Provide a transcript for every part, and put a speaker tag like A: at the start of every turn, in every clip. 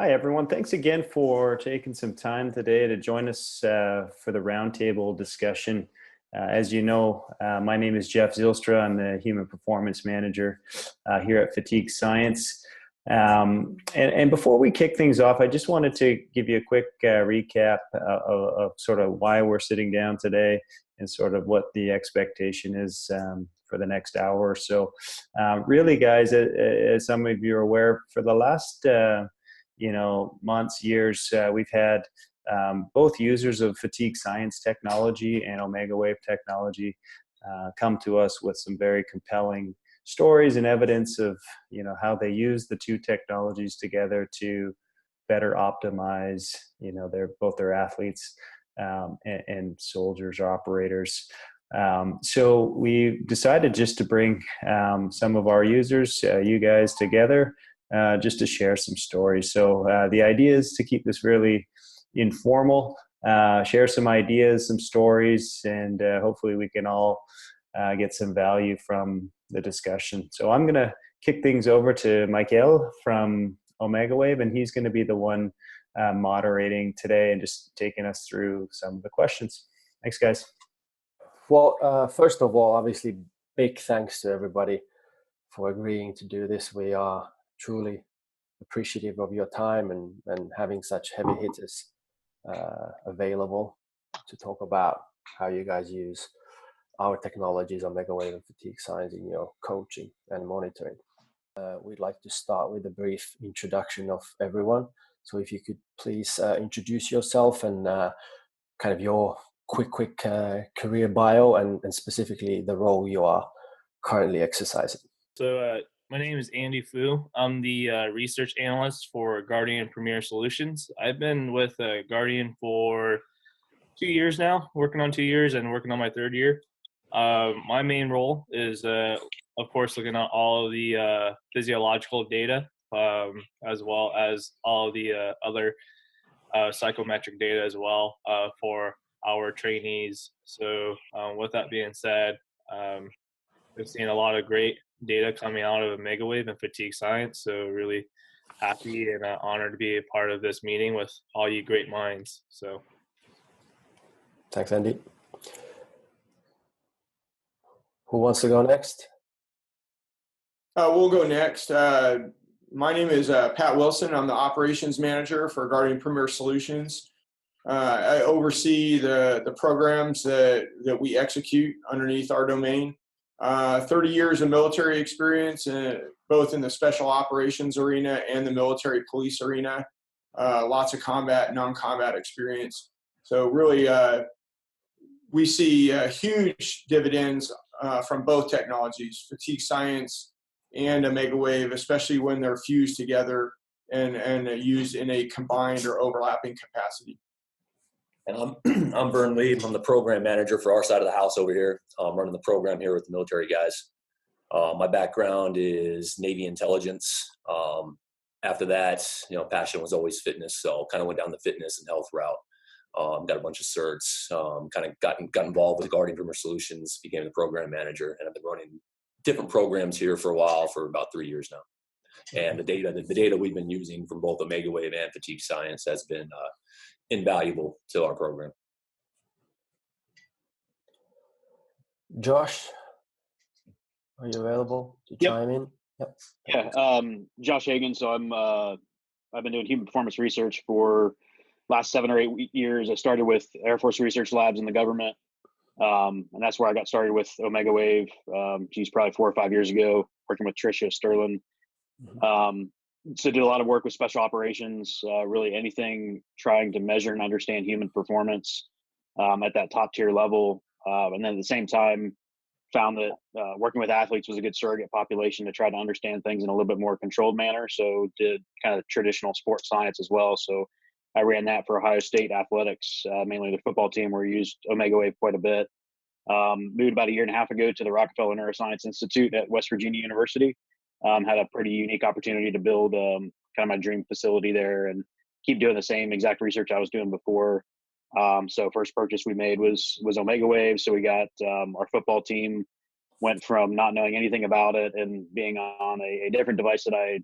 A: Hi, everyone. Thanks again for taking some time today to join us for the roundtable discussion. As you know, my name is Jeff Zylstra. I'm the Human Performance Manager here at Fatigue Science. And before we kick things off, I just wanted to give you a quick recap of sort of why we're sitting down today and sort of what the expectation is for the next hour or so. Really, guys, as some of you are aware, for the last months, years, we've had both users of fatigue science technology and Omegawave technology come to us with some very compelling stories and evidence of how they use the two technologies together to better optimize both their athletes and soldiers or operators. So we decided just to bring some of our users, you guys, together just to share some stories. So the idea is to keep this really informal, share some ideas, some stories, and hopefully we can all get some value from the discussion. So I'm going to kick things over to Michael from Omegawave, and he's going to be the one moderating today and just taking us through some of the questions. Thanks, guys.
B: Well, first of all, obviously, big thanks to everybody for agreeing to do this. We are truly appreciative of your time and having such heavy hitters available to talk about how you guys use our technologies on Omegawave and fatigue science in your coaching and monitoring. We'd like to start with a brief introduction of everyone. So if you could please introduce yourself and kind of your quick career bio and specifically the role you are currently exercising.
C: So my name is Andy Fu. I'm the research analyst for Guardian Premier Solutions. I've been with Guardian for 2 years now, working on 2 years and working on my third year. My main role is, of course, looking at all of the physiological data, as well as all of the other psychometric data as well for our trainees. So with that being said, we've seen a lot of great data coming out of Omegawave and fatigue science. So really happy and honored to be a part of this meeting with all you great minds. So
B: thanks, Andy. Who wants to go next?
D: We'll go next. My name is Pat Wilson. I'm the operations manager for Guardian Premier Solutions. I oversee the programs that we execute underneath our domain. 30 years of military experience, both in the special operations arena and the military police arena. Lots of combat, non-combat experience. So really, we see huge dividends from both technologies, fatigue science and Omegawave, especially when they're fused together and used in a combined or overlapping capacity.
E: And I'm Vern Lee. I'm the program manager for our side of the house over here. I'm running the program here with the military guys. My background is Navy intelligence. After that, passion was always fitness, so kind of went down the fitness and health route. Got a bunch of certs. Kind of got involved with Guardian Premier Solutions, became the program manager, and I've been running different programs here for a while, for about 3 years now. And the data we've been using from both Omegawave and fatigue science has been invaluable to our program.
B: Josh, are you available to chime in? Yep.
F: Yeah, Josh Hagan. So I've been doing human performance research for last 7 or 8 years. I started with Air Force Research Labs in the government, and that's where I got started with Omegawave. Geez, probably 4 or 5 years ago, working with Tricia Sterling. So did a lot of work with special operations, really anything trying to measure and understand human performance at that top tier level. And then at the same time, found that working with athletes was a good surrogate population to try to understand things in a little bit more controlled manner. So did kind of traditional sports science as well. So I ran that for Ohio State athletics, mainly the football team, where we used Omegawave quite a bit. Moved about 1.5 years ago to the Rockefeller Neuroscience Institute at West Virginia University. Had a pretty unique opportunity to build kind of my dream facility there and keep doing the same exact research I was doing before. So first purchase we made was Omegawave. So we got our football team went from not knowing anything about it and being on a different device that I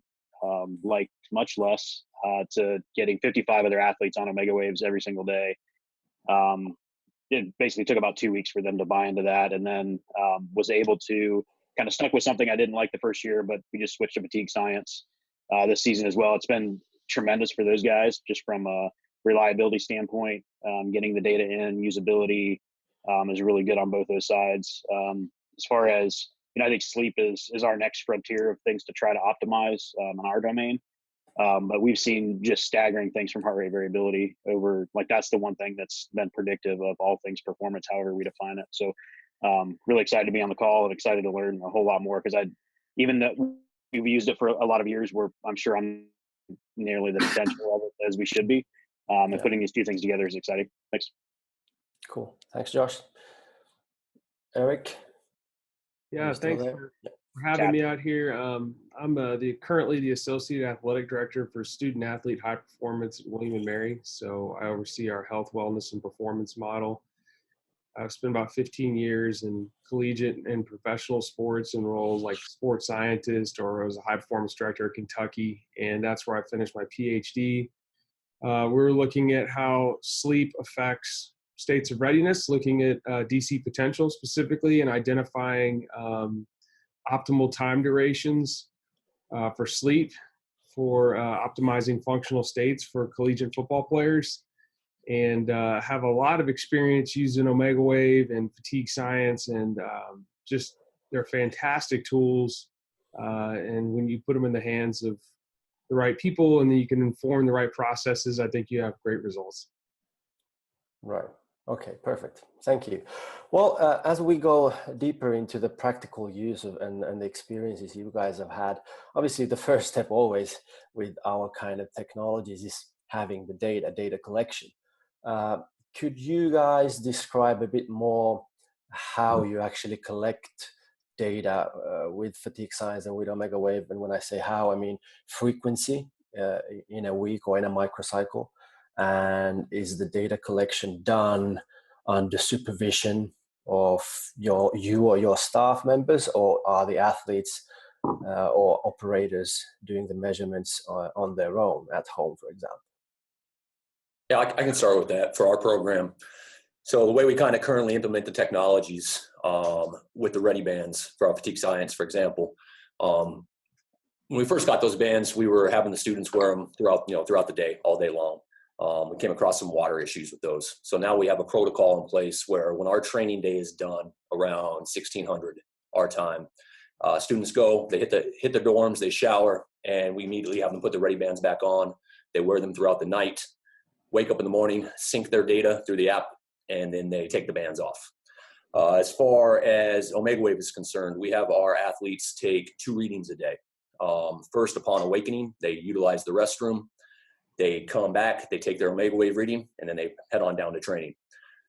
F: liked much less, to getting 55 of their athletes on Omegawaves every single day. It basically took about 2 weeks for them to buy into that, and then was able to kind of stuck with something I didn't like the first year, but we just switched to fatigue science this season as well. It's been tremendous for those guys, just from a reliability standpoint. Getting the data in, usability is really good on both those sides. As far as, I think sleep is our next frontier of things to try to optimize in our domain. But we've seen just staggering things from heart rate variability over, like, that's the one thing that's been predictive of all things performance, however we define it. So really excited to be on the call and excited to learn a whole lot more, because even though we've used it for a lot of years, I'm sure I'm nearly the potential of it as we should be. And putting these two things together is exciting. Thanks.
B: Cool. Thanks, Josh. Eric?
G: Yeah, thanks for having me out here. I'm currently the Associate Athletic Director for Student Athlete High Performance at William & Mary. So I oversee our health, wellness, and performance model. I've spent about 15 years in collegiate and professional sports in roles like sports scientist, or as a high performance director at Kentucky. And that's where I finished my PhD. We're looking at how sleep affects states of readiness, looking at DC potential specifically, and identifying optimal time durations for sleep, for optimizing functional states for collegiate football players, and have a lot of experience using Omegawave and fatigue science, and just they're fantastic tools. And when you put them in the hands of the right people, and then you can inform the right processes, I think you have great results.
B: Right. Okay, perfect. Thank you. Well, as we go deeper into the practical use of and the experiences you guys have had, obviously the first step always with our kind of technologies is having the data collection. Could you guys describe a bit more how you actually collect data with fatigue science and with Omegawave? And when I say how, I mean frequency in a week or in a microcycle. And is the data collection done under supervision of you or your staff members, or are the athletes or operators doing the measurements on their own at home, for example?
E: Yeah, I can start with that for our program. So the way we kind of currently implement the technologies with the Ready Bands for our fatigue science, for example, when we first got those bands, we were having the students wear them throughout the day, all day long. We came across some water issues with those. So now we have a protocol in place where when our training day is done around 1600 our time, students go, they hit the dorms, they shower, and we immediately have them put the Ready Bands back on. They wear them throughout the night, wake up in the morning, sync their data through the app, and then they take the bands off. As far as Omegawave is concerned, we have our athletes take 2 readings a day. First, upon awakening, they utilize the restroom. They come back, they take their Omegawave reading, and then they head on down to training.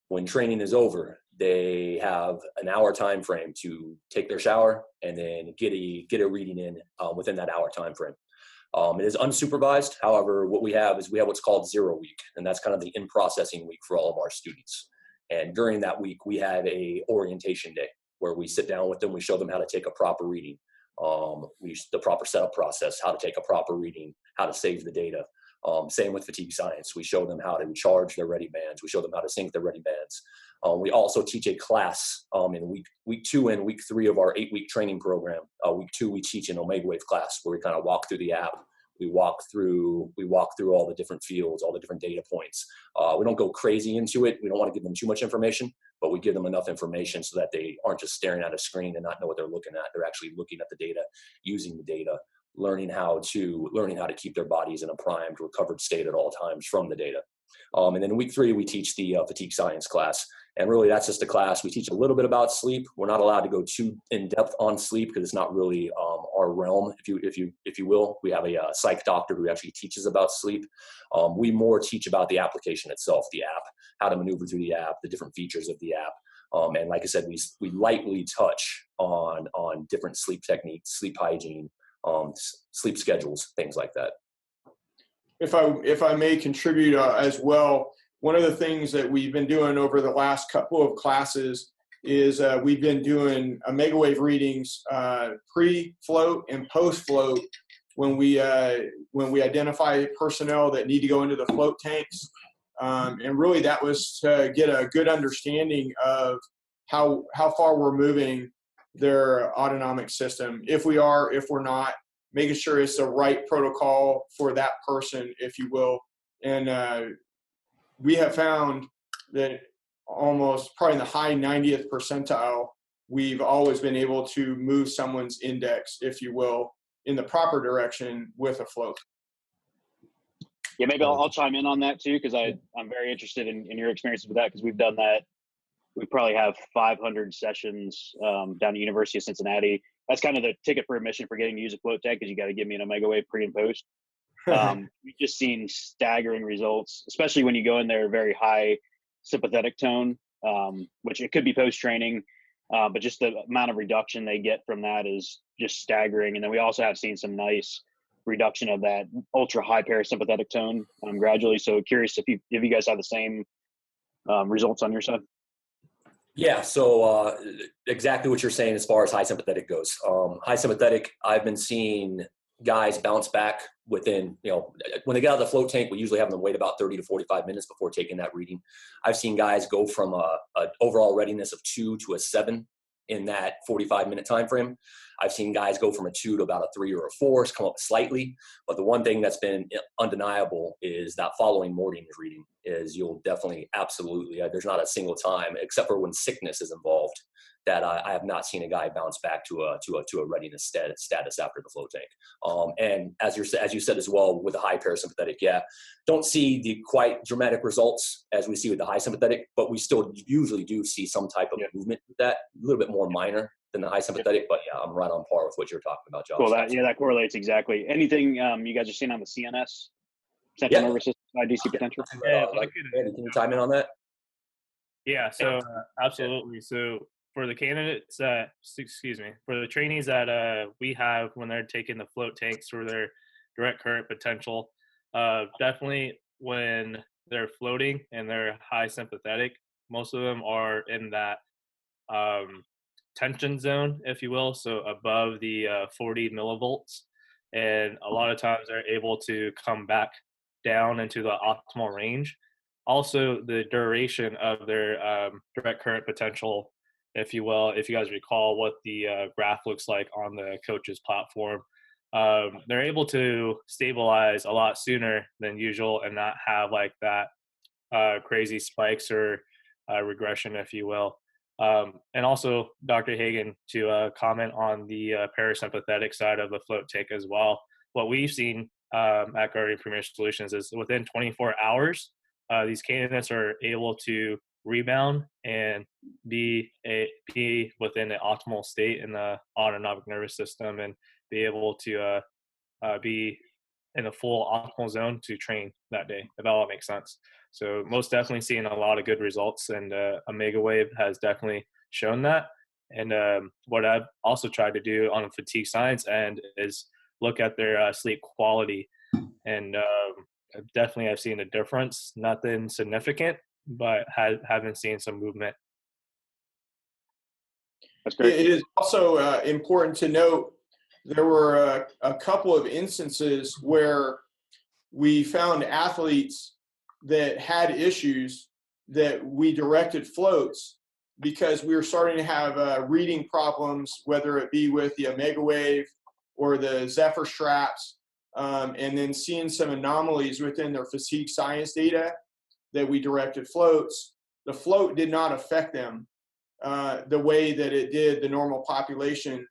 E: When training is over, they have an hour time frame to take their shower and then get a reading in within that hour time frame. It is unsupervised. However, what we have is what's called 0 week, and that's kind of the in-processing week for all of our students. And during that week, we have a orientation day where we sit down with them, we show them how to take a proper reading, the proper setup process, how to take a proper reading, how to save the data. Same with fatigue science. We show them how to charge their Ready Bands. We show them how to sync their Ready Bands. We also teach a class in week 2 and week 3 of our 8-week training program. Week 2, we teach an Omegawave class where we kind of walk through the app. We walk through all the different fields, all the different data points. We don't go crazy into it. We don't want to give them too much information, but we give them enough information so that they aren't just staring at a screen and not know what they're looking at. They're actually looking at the data, using the data, learning how to keep their bodies in a primed, recovered state at all times from the data. And then in week 3, we teach the fatigue science class. And really, that's just a class. We teach a little bit about sleep. We're not allowed to go too in depth on sleep because it's not really our realm, if you will. We have a psych doctor who actually teaches about sleep. We more teach about the application itself, the app, how to maneuver through the app, the different features of the app. And like I said, we lightly touch on different sleep techniques, sleep hygiene, sleep schedules, things like that.
D: If I may contribute as well, one of the things that we've been doing over the last couple of classes is we've been doing Omegawave readings pre-float and post-float when we identify personnel that need to go into the float tanks. And really that was to get a good understanding of how far we're moving their autonomic system, if we're not, making sure it's the right protocol for that person, if you will. And we have found that almost probably in the high 90th percentile, we've always been able to move someone's index, if you will, in the proper direction with a float.
F: Yeah, maybe I'll chime in on that too, because I'm very interested in your experiences with that, because we've done that. We probably have 500 sessions down at University of Cincinnati. That's kind of the ticket for admission for getting to use a float tank, because you got to give me an Omegawave pre and post. We've just seen staggering results, especially when you go in there very high sympathetic tone, which it could be post training, but just the amount of reduction they get from that is just staggering. And then we also have seen some nice reduction of that ultra high parasympathetic tone gradually. So curious if you guys have the same results on your side.
E: Yeah, so exactly what you're saying as far as high sympathetic goes. High sympathetic, I've been seeing guys bounce back within, when they get out of the float tank, we usually have them wait about 30 to 45 minutes before taking that reading. I've seen guys go from an overall readiness of 2 to a 7 in that 45-minute time frame. I've seen guys go from a 2 to about a 3 or a 4, come up slightly. But the one thing that's been undeniable is that following morning's reading is you'll definitely, absolutely, there's not a single time, except for when sickness is involved, that I have not seen a guy bounce back to a readiness status after the float tank. And as you said as well, with the high parasympathetic, don't see the quite dramatic results as we see with the high sympathetic, but we still usually do see some type of movement with that, a little bit more minor than the high sympathetic, but I'm right on par with what you're talking about, Josh.
F: Cool. That correlates exactly. Anything you guys are seeing on the CNS, central nervous system, DC potential?
E: Can you chime in on that?
C: Yeah, so absolutely. So for the candidates for the trainees that we have when they're taking the float tanks for their direct current potential, definitely when they're floating and they're high sympathetic, most of them are in that tension zone, if you will, so above the 40 millivolts, and a lot of times they're able to come back down into the optimal range. Also, the duration of their direct current potential, if you will, if you guys recall what the graph looks like on the coach's platform, they're able to stabilize a lot sooner than usual and not have like that crazy spikes or regression, if you will. And also, Dr. Hagen, to comment on the parasympathetic side of the float tank as well. What we've seen at Guardian Premier Solutions is within 24 hours, these candidates are able to rebound and be within an optimal state in the autonomic nervous system and be able to be in a full optimal zone to train that day, if that all makes sense. So most definitely seeing a lot of good results, and Omegawave has definitely shown that. And what I've also tried to do on the fatigue science end is look at their sleep quality. And definitely I've seen a difference, nothing significant, but haven't seen some movement.
F: That's great.
D: It is also important to note there were a couple of instances where we found athletes that had issues that we directed floats because we were starting to have reading problems, whether it be with the Omegawave or the Zephyr straps, and then seeing some anomalies within their fatigue science data that we directed floats. The float did not affect them the way that it did the normal population.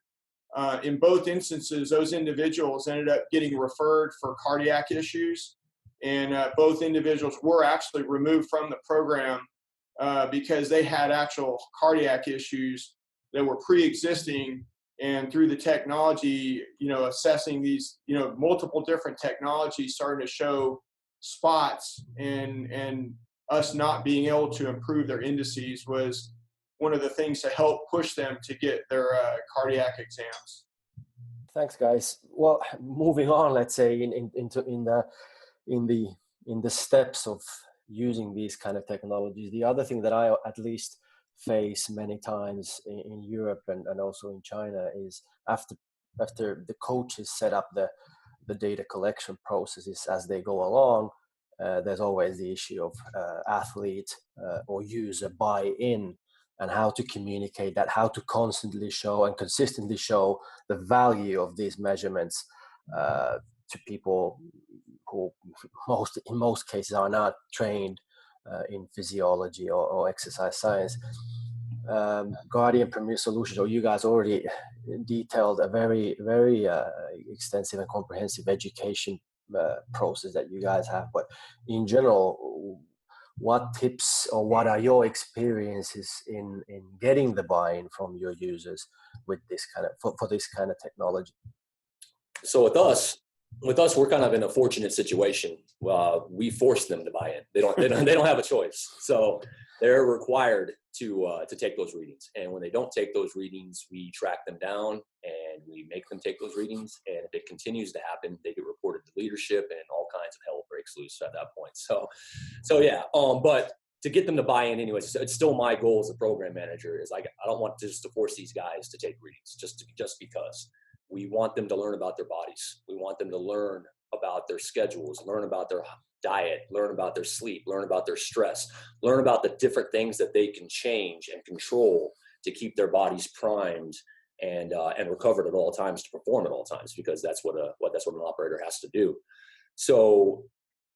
D: In both instances, those individuals ended up getting referred for cardiac issues, and both individuals were actually removed from the program because they had actual cardiac issues that were pre-existing. And through the technology, assessing these, multiple different technologies starting to show spots, and us not being able to improve their indices was one of the things to help push them to get their cardiac exams.
B: Thanks, guys. Well, moving on, let's say in the steps of using these kind of technologies. The other thing that I at least face many times in Europe and also in China is after the coaches set up the the data collection processes as they go along, there's always the issue of athlete or user buy-in, and how to communicate that, how to constantly show and consistently show the value of these measurements to people who in most cases are not trained in physiology or exercise science. Guardian Premier Solutions, or you guys already detailed a very, very extensive and comprehensive education process that you guys have. But in general, what tips or what are your experiences in getting the buy-in from your users with this kind of for this kind of technology?
E: So with us, we're kind of in a fortunate situation. We force them to buy in. They don't have a choice. So they're required to take those readings. And when they don't take those readings, we track them down and we make them take those readings. And if it continues to happen, they get reported to leadership, and all kinds of hell breaks loose at that point. So yeah. But to get them to buy in anyways, it's still my goal as a program manager. Is like, I don't want just to force these guys to take readings just because. We want them to learn about their bodies. We want them to learn about their schedules, learn about their diet, learn about their sleep, learn about their stress, learn about the different things that they can change and control to keep their bodies primed and recovered at all times, to perform at all times, because that's what an operator has to do. So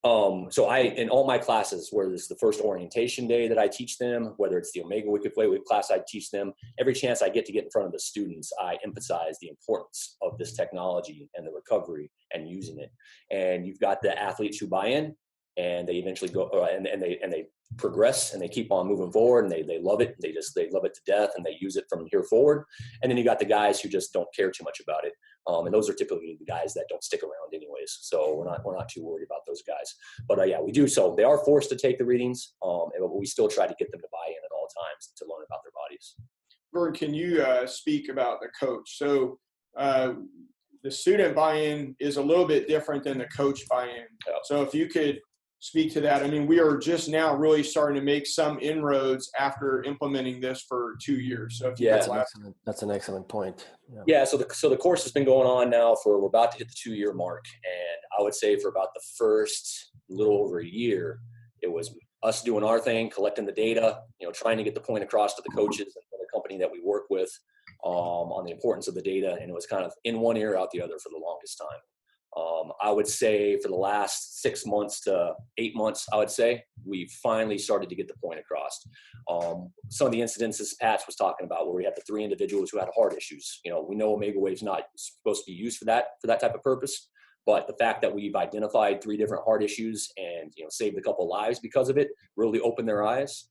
E: I, in all my classes, whether it's the first orientation day that I teach them, whether it's the Omegawave-Fatigue class I teach them, every chance I get to get in front of the students, I emphasize the importance of this technology and the recovery and using it. And you've got the athletes who buy in, and they eventually go and they progress, and they keep on moving forward, and they love it. They love it to death, and they use it from here forward. And then you got the guys who just don't care too much about it. And those are typically the guys that don't stick around anyways. So we're not too worried about those guys. But yeah, we do. So they are forced to take the readings, and we still try to get them to buy in at all times to learn about their bodies.
D: Vern, can you speak about the coach? So the student buy-in is a little bit different than the coach buy-in.
E: Yeah.
D: So if you could speak to that. I mean, we are just now really starting to make some inroads after implementing this for 2 years. So if you
B: that's an excellent point.
E: Yeah. So the course has been going on now we're about to hit the 2-year mark. And I would say for about the first little over a year, it was us doing our thing, collecting the data, trying to get the point across to the coaches and the company that we work with on the importance of the data. And it was kind of in one ear, out the other for the longest time. I would say for the last 6 months to 8 months, I would say we finally started to get the point across. Some of the incidences Pat was talking about, where we had the 3 individuals who had heart issues. We know Omegawave's not supposed to be used for that type of purpose, but the fact that we've identified 3 different heart issues and saved a couple lives because of it really opened their eyes.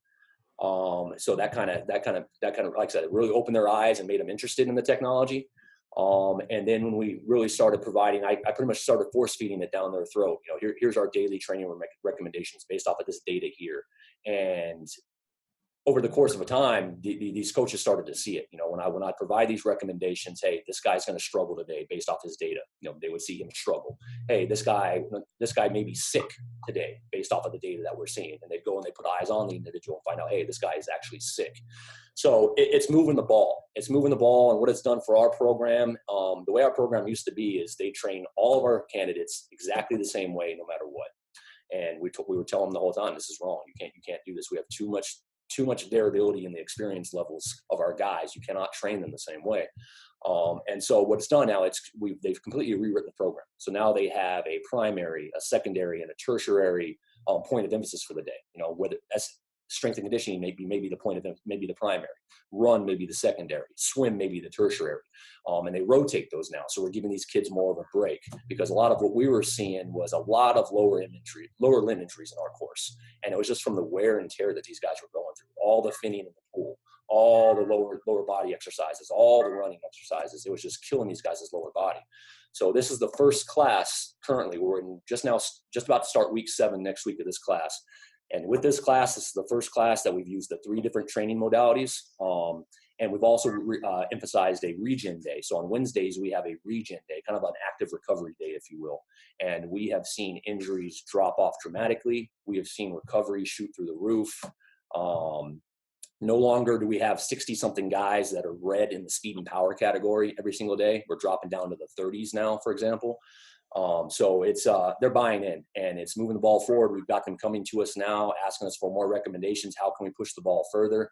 E: So that kind of, like I said, it really opened their eyes and made them interested in the technology. And then when we really started providing, I pretty much started force feeding it down their throat. Here's our daily training recommendations based off of this data here. And over the course of a time, these coaches started to see it. When I provide these recommendations, hey, this guy's going to struggle today based off his data. They would see him struggle. Hey, this guy may be sick today based off of the data that we're seeing. And they'd go and they put eyes on the individual and find out, hey, this guy is actually sick. So it's moving the ball. It's moving the ball. And what it's done for our program, the way our program used to be is they train all of our candidates exactly the same way, no matter what. And we were telling them the whole time, this is wrong. You can't do this. We have too much variability in the experience levels of our guys. You cannot train them the same way. And so what it's done now, they've completely rewritten the program. So now they have a primary, a secondary, and a tertiary point of emphasis for the day. Whether that's strength and conditioning maybe the point of maybe the primary, run maybe the secondary, swim maybe the tertiary, and they rotate those now. So we're giving these kids more of a break, because a lot of what we were seeing was a lot of lower limb injuries in our course, and it was just from the wear and tear that these guys were going through, all the finning in the pool, all the lower body exercises, all the running exercises. It was just killing these guys' lower body. So this is the first class currently. We're just about to start week 7 next week of this class. And with this class, this is the first class that we've used the 3 different training modalities. And we've also emphasized a regen day. So on Wednesdays, we have a regen day, kind of an active recovery day, if you will. And we have seen injuries drop off dramatically. We have seen recovery shoot through the roof. No longer do we have 60-something guys that are red in the speed and power category every single day. We're dropping down to the 30s now, for example. So it's they're buying in, and it's moving the ball forward. We've got them coming to us now, asking us for more recommendations. How can we push the ball further?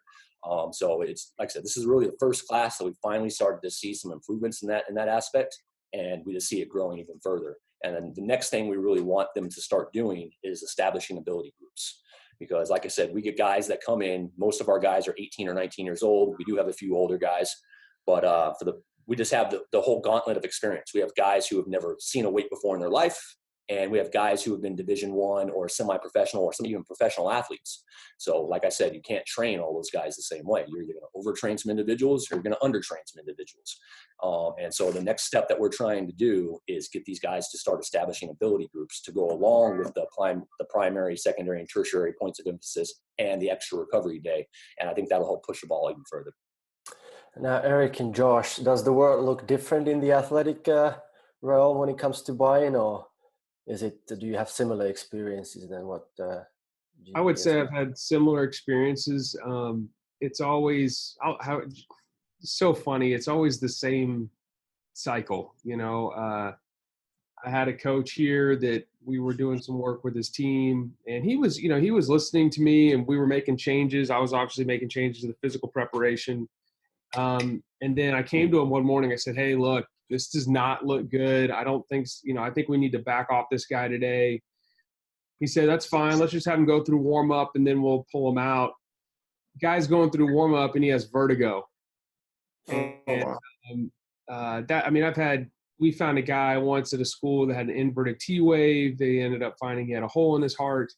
E: So it's, like I said, this is really the first class that we finally started to see some improvements in that aspect, and we just see it growing even further. And then the next thing we really want them to start doing is establishing ability groups. Because like I said, we get guys that come in, most of our guys are 18 or 19 years old. We do have a few older guys, but we just have the whole gauntlet of experience. We have guys who have never seen a weight before in their life, and we have guys who have been Division I or semi-professional or some even professional athletes. So like I said, you can't train all those guys the same way. You're either going to overtrain some individuals or you're going to undertrain some individuals. And so the next step that we're trying to do is get these guys to start establishing ability groups to go along with the primary, secondary, and tertiary points of emphasis and the extra recovery day. And I think that'll help push the ball even further.
B: Now, Eric and Josh, does the world look different in the athletic realm when it comes to buy-in, or do you have similar experiences than what?
G: I would say I've had similar experiences. It's always so funny. It's always the same cycle. I had a coach here that we were doing some work with his team, and he was listening to me, and we were making changes. I was obviously making changes to the physical preparation. And then I came to him one morning. I said, "Hey, look, this does not look good. I don't think, I think we need to back off this guy today." He said, "That's fine. Let's just have him go through warm up and then we'll pull him out." Guy's going through warm up and he has vertigo. We found a guy once at a school that had an inverted T wave. They ended up finding he had a hole in his heart.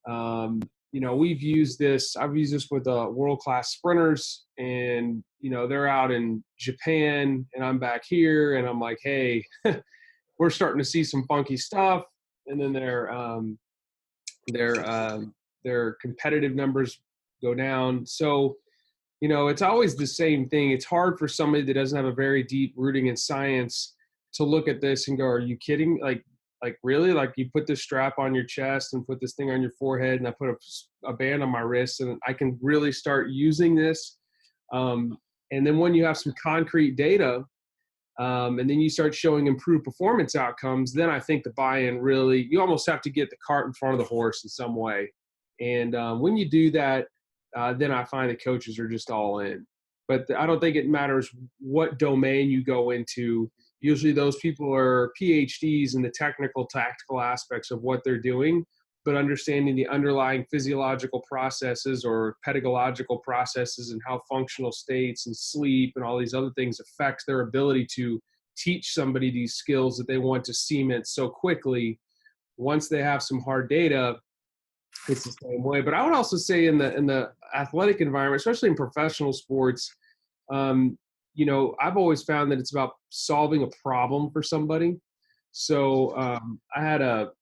G: I've used this with world-class sprinters, and, they're out in Japan and I'm back here, and I'm like, hey, we're starting to see some funky stuff. And then their competitive numbers go down. So, it's always the same thing. It's hard for somebody that doesn't have a very deep rooting in science to look at this and go, are you kidding? Like really? Like, you put this strap on your chest and put this thing on your forehead, and I put a band on my wrist, and I can really start using this. And then when you have some concrete data, and then you start showing improved performance outcomes, then I think the buy-in really, you almost have to get the cart in front of the horse in some way. And when you do that, then I find the coaches are just all in. But I don't think it matters what domain you go into. Usually those people are PhDs in the technical, tactical aspects of what they're doing, but understanding the underlying physiological processes or pedagogical processes and how functional states and sleep and all these other things affects their ability to teach somebody these skills that they want to cement so quickly. Once they have some hard data, it's the same way. But I would also say in the athletic environment, especially in professional sports, I've always found that it's about solving a problem for somebody. So I had a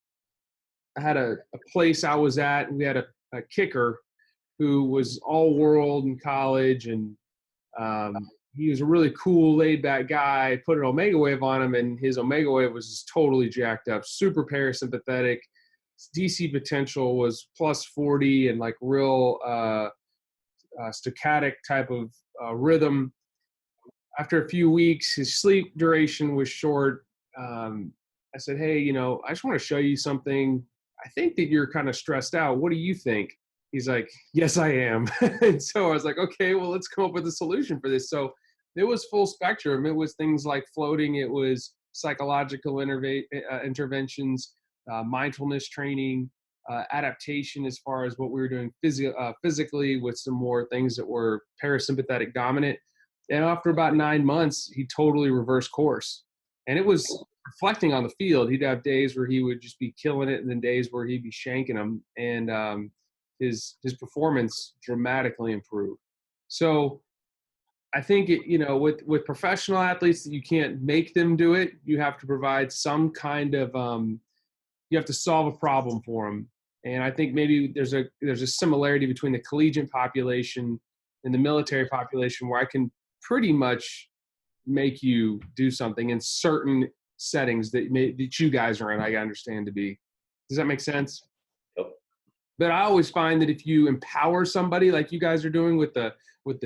G: place I was at, and we had a kicker who was all world in college, and he was a really cool, laid back guy. Put an Omegawave on him, and his Omegawave was just totally jacked up, super parasympathetic. His DC potential was plus 40 and like real stochastic type of rhythm. After a few weeks, his sleep duration was short. I said, hey, I just want to show you something. I think that you're kind of stressed out. What do you think? He's like, yes, I am. And so I was like, okay, well, let's come up with a solution for this. So it was full spectrum. It was things like floating. It was psychological interventions, mindfulness training, adaptation as far as what we were doing physically with some more things that were parasympathetic dominant. And after about 9 months, he totally reversed course. And it was reflecting on the field. He'd have days where he would just be killing it, and then days where he'd be shanking them. And his performance dramatically improved. So I think, with professional athletes, you can't make them do it. You have to provide some kind of you have to solve a problem for them. And I think maybe there's a similarity between the collegiate population and the military population, where I can pretty much make you do something in certain settings that you guys are in. I understand to be. Does that make sense?
E: Yep.
G: But I always find that if you empower somebody like you guys are doing with the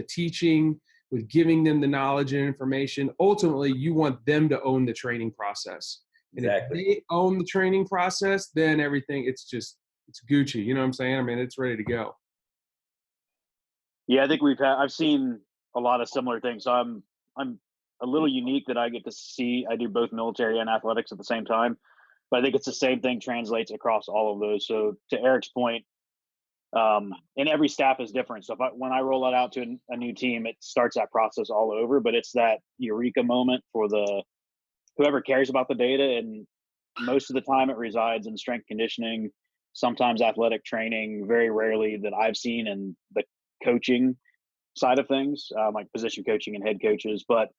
G: teaching, with giving them the knowledge and information, ultimately you want them to own the training process. And
E: Exactly.
G: if they own the training process, then everything, it's Gucci. You know what I'm saying? I mean, it's ready to go.
F: Yeah, I think I've seen a lot of similar things. So I'm a little unique that I get to see. I do both military and athletics at the same time, but I think it's the same thing translates across all of those. So to Eric's point, and every staff is different. So when I roll it out to a new team, it starts that process all over. But it's that eureka moment for whoever cares about the data, and most of the time it resides in strength conditioning, sometimes athletic training, very rarely that I've seen in the coaching side of things, like position coaching and head coaches. But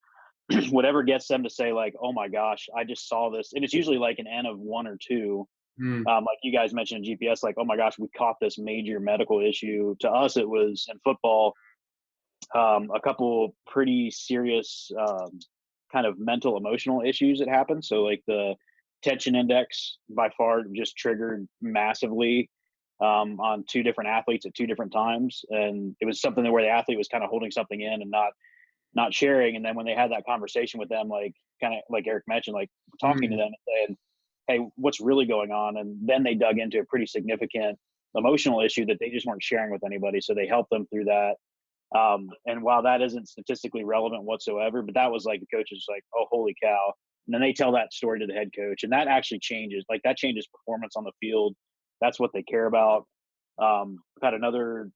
F: whatever gets them to say like, oh my gosh, I just saw this. And it's usually like an N of 1 or 2. Like you guys mentioned in GPS, like, oh my gosh, we caught this major medical issue. To us, it was in football, a couple pretty serious kind of mental emotional issues that happened. So like the tension index by far just triggered massively on 2 different athletes at 2 different times. And it was something where the athlete was kind of holding something in and not sharing. And then when they had that conversation with them, like kind of like Eric mentioned, like talking to them and saying, hey, what's really going on? And then they dug into a pretty significant emotional issue that they just weren't sharing with anybody. So they helped them through that. And while that isn't statistically relevant whatsoever, but that was like the coach is like, oh, holy cow. And then they tell that story to the head coach, and that actually changes, like that changes performance on the field. That's what they care about. I've had another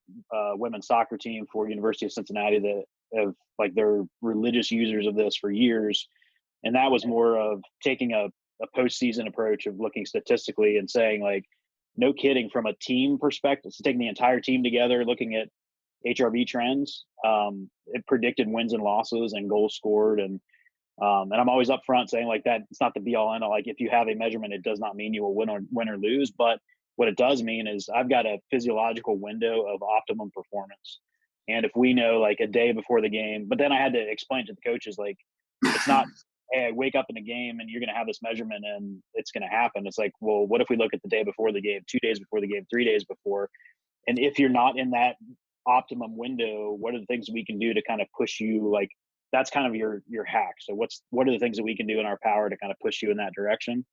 F: women's soccer team for University of Cincinnati that have like they're religious users of this for years. And that was more of taking a postseason approach of looking statistically and saying like, no kidding, from a team perspective, so taking the entire team together, looking at HRV trends, it predicted wins and losses and goals scored. And I'm always upfront saying like that it's not the be all end all. Like if you have a measurement, it does not mean you will win or lose. But what it does mean is I've got a physiological window of optimum performance. And if we know like a day before the game, but then I had to explain to the coaches, like, it's not, hey, I wake up in a game and you're going to have this measurement and it's going to happen. It's like, well, what if we look at the day before the game, 2 days before the game, 3 days before? And if you're not in that optimum window, what are the things we can do to kind of push you? Like, that's kind of your hack. So what are the things that we can do in our power to kind of push you in that direction?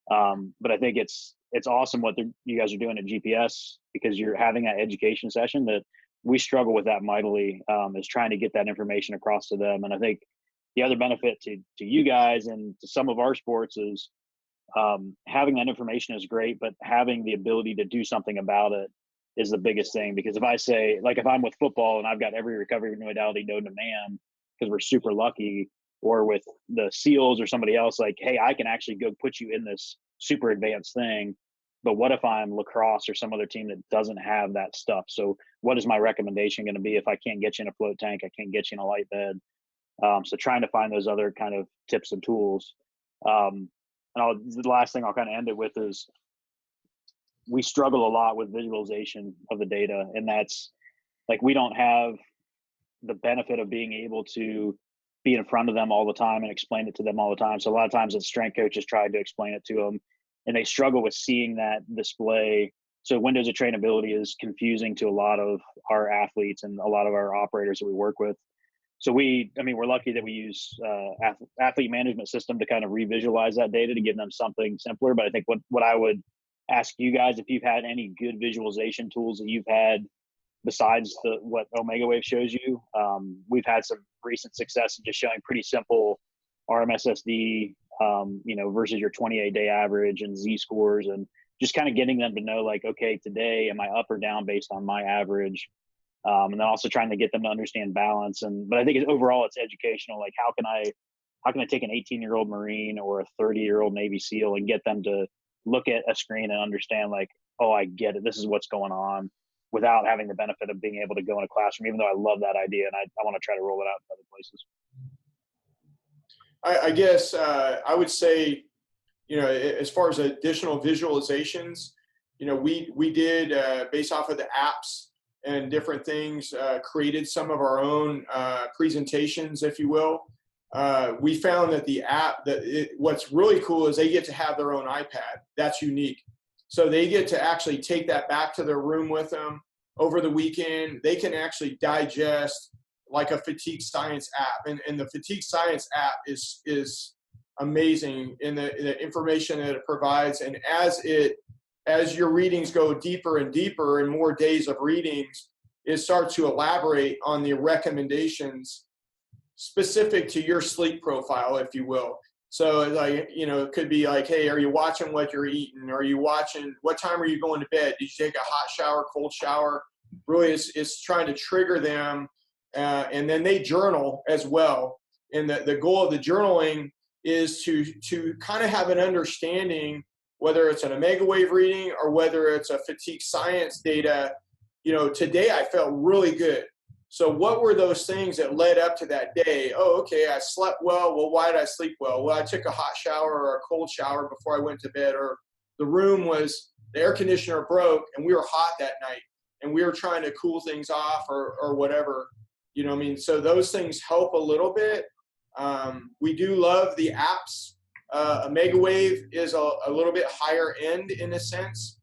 F: But I think it's awesome what you guys are doing at GPS, because you're having that education session that we struggle with that mightily, is trying to get that information across to them. And I think the other benefit to you guys and to some of our sports is having that information is great, but having the ability to do something about it is the biggest thing. Because if I say, like, if I'm with football and I've got every recovery modality known to man, because we're super lucky, or with the SEALs or somebody else, like, hey, I can actually go put you in this super advanced thing. But what if I'm lacrosse or some other team that doesn't have that stuff? So what is my recommendation going to be if I can't get you in a float tank, I can't get you in a light bed? So trying to find those other kind of tips and tools. And the last thing I'll kind of end it with is we struggle a lot with visualization of the data. And that's like, we don't have the benefit of being able to be in front of them all the time and explain it to them all the time. So a lot of times it's strength coaches tried to explain it to them and they struggle with seeing that display. So windows of trainability is confusing to a lot of our athletes and a lot of our operators that we work with. So we're lucky that we use athlete management system to kind of revisualize that data to give them something simpler. But I think what I would ask you guys, if you've had any good visualization tools that you've had besides what Omegawave shows you. We've had some recent success in just showing pretty simple RMSSD, versus your 28-day average and Z scores, and just kind of getting them to know, like, okay, today am I up or down based on my average? And then also trying to get them to understand balance. But I think overall it's educational. Like, how can I take an 18-year-old Marine or a 30-year-old Navy SEAL and get them to look at a screen and understand, like, oh, I get it, this is what's going on, without having the benefit of being able to go in a classroom, even though I love that idea and I want to try to roll it out in other places.
D: I guess I would say, as far as additional visualizations, we did based off of the apps and different things, created some of our own presentations, if you will. We found that the app, what's really cool is they get to have their own iPad. That's unique. So they get to actually take that back to their room with them over the weekend. They can actually digest like a fatigue science app. And the fatigue science app is amazing in the information that it provides. And as your readings go deeper and deeper and more days of readings, it starts to elaborate on the recommendations specific to your sleep profile, if you will. So like, it could be like, hey, are you watching what you're eating? Are you watching, what time are you going to bed? Did you take a hot shower, cold shower? Really, it's trying to trigger them. And then they journal as well. And the goal of the journaling is to kind of have an understanding, whether it's an Omegawave reading or whether it's a fatigue science data. Today I felt really good. So what were those things that led up to that day? Oh, okay, I slept well. Well, why did I sleep well? Well, I took a hot shower or a cold shower before I went to bed, or the air conditioner broke and we were hot that night and we were trying to cool things off or whatever. So those things help a little bit. We do love the apps. Omegawave is a little bit higher end in a sense.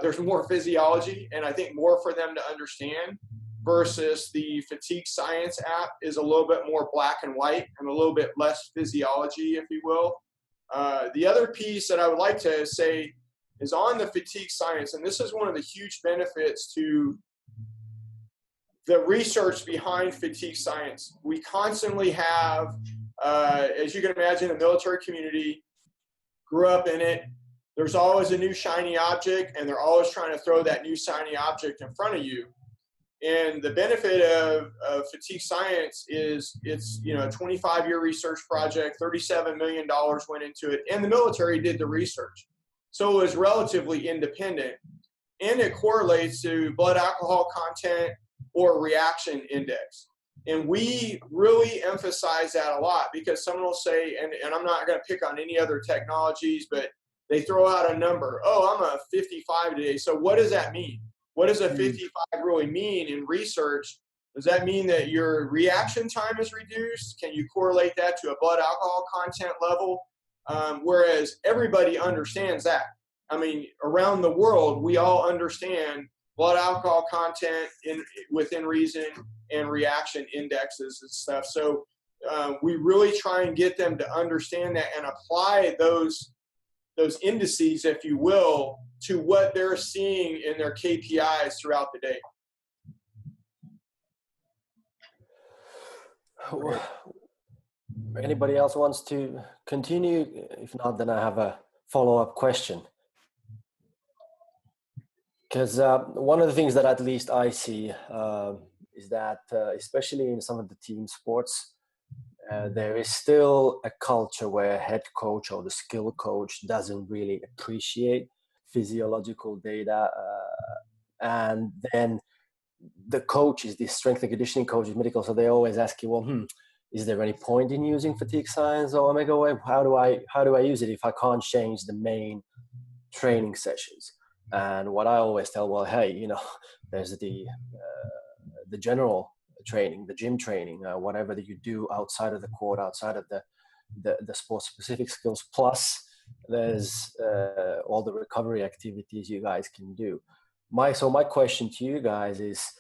D: There's more physiology and I think more for them to understand, versus the fatigue science app is a little bit more black and white and a little bit less physiology, if you will. The other piece that I would like to say is on the fatigue science, and this is one of the huge benefits to the research behind fatigue science. We constantly have, as you can imagine, the military community, grew up in it. There's always a new shiny object, and they're always trying to throw that new shiny object in front of you. And the benefit of fatigue science is it's, a 25-year research project, $37 million went into it, and the military did the research. So it was relatively independent. And it correlates to blood alcohol content or reaction index. And we really emphasize that a lot, because someone will say, and I'm not going to pick on any other technologies, but they throw out a number. Oh, I'm a 55 today. So what does that mean? What does a 55 really mean in research? Does that mean that your reaction time is reduced? Can you correlate that to a blood alcohol content level? Whereas everybody understands that. I mean, around the world, we all understand blood alcohol content within reason and reaction indexes and stuff. So we really try and get them to understand that and apply those indices, if you will, to what they're seeing in their KPIs throughout the day.
B: Anybody else wants to continue? If not, then I have a follow-up question. Because one of the things that at least I see is that, especially in some of the team sports, there is still a culture where a head coach or the skill coach doesn't really appreciate physiological data. And then the coach is the strength and conditioning coach is medical. So they always ask you, well, is there any point in using fatigue science or Omegawave? How do I use it if I can't change the main training sessions? And what I always tell, well, hey, there's the general training, the gym training, whatever that you do outside of the court, outside of the sport specific skills, plus there's all the recovery activities you guys can do. My question to you guys is,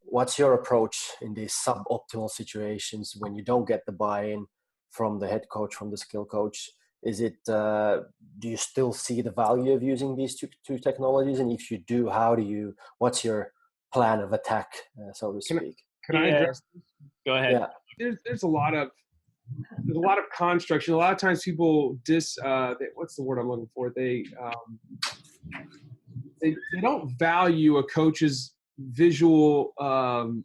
B: what's your approach in these suboptimal situations when you don't get the buy-in from the head coach, from the skill coach? Is it, do you still see the value of using these two technologies? And if you do, what's your plan of attack, so to speak?
G: Can I address this?
C: Go ahead.
G: Yeah. There's a lot of construction. A lot of times people what's the word I'm looking for? They don't value a coach's visual I'm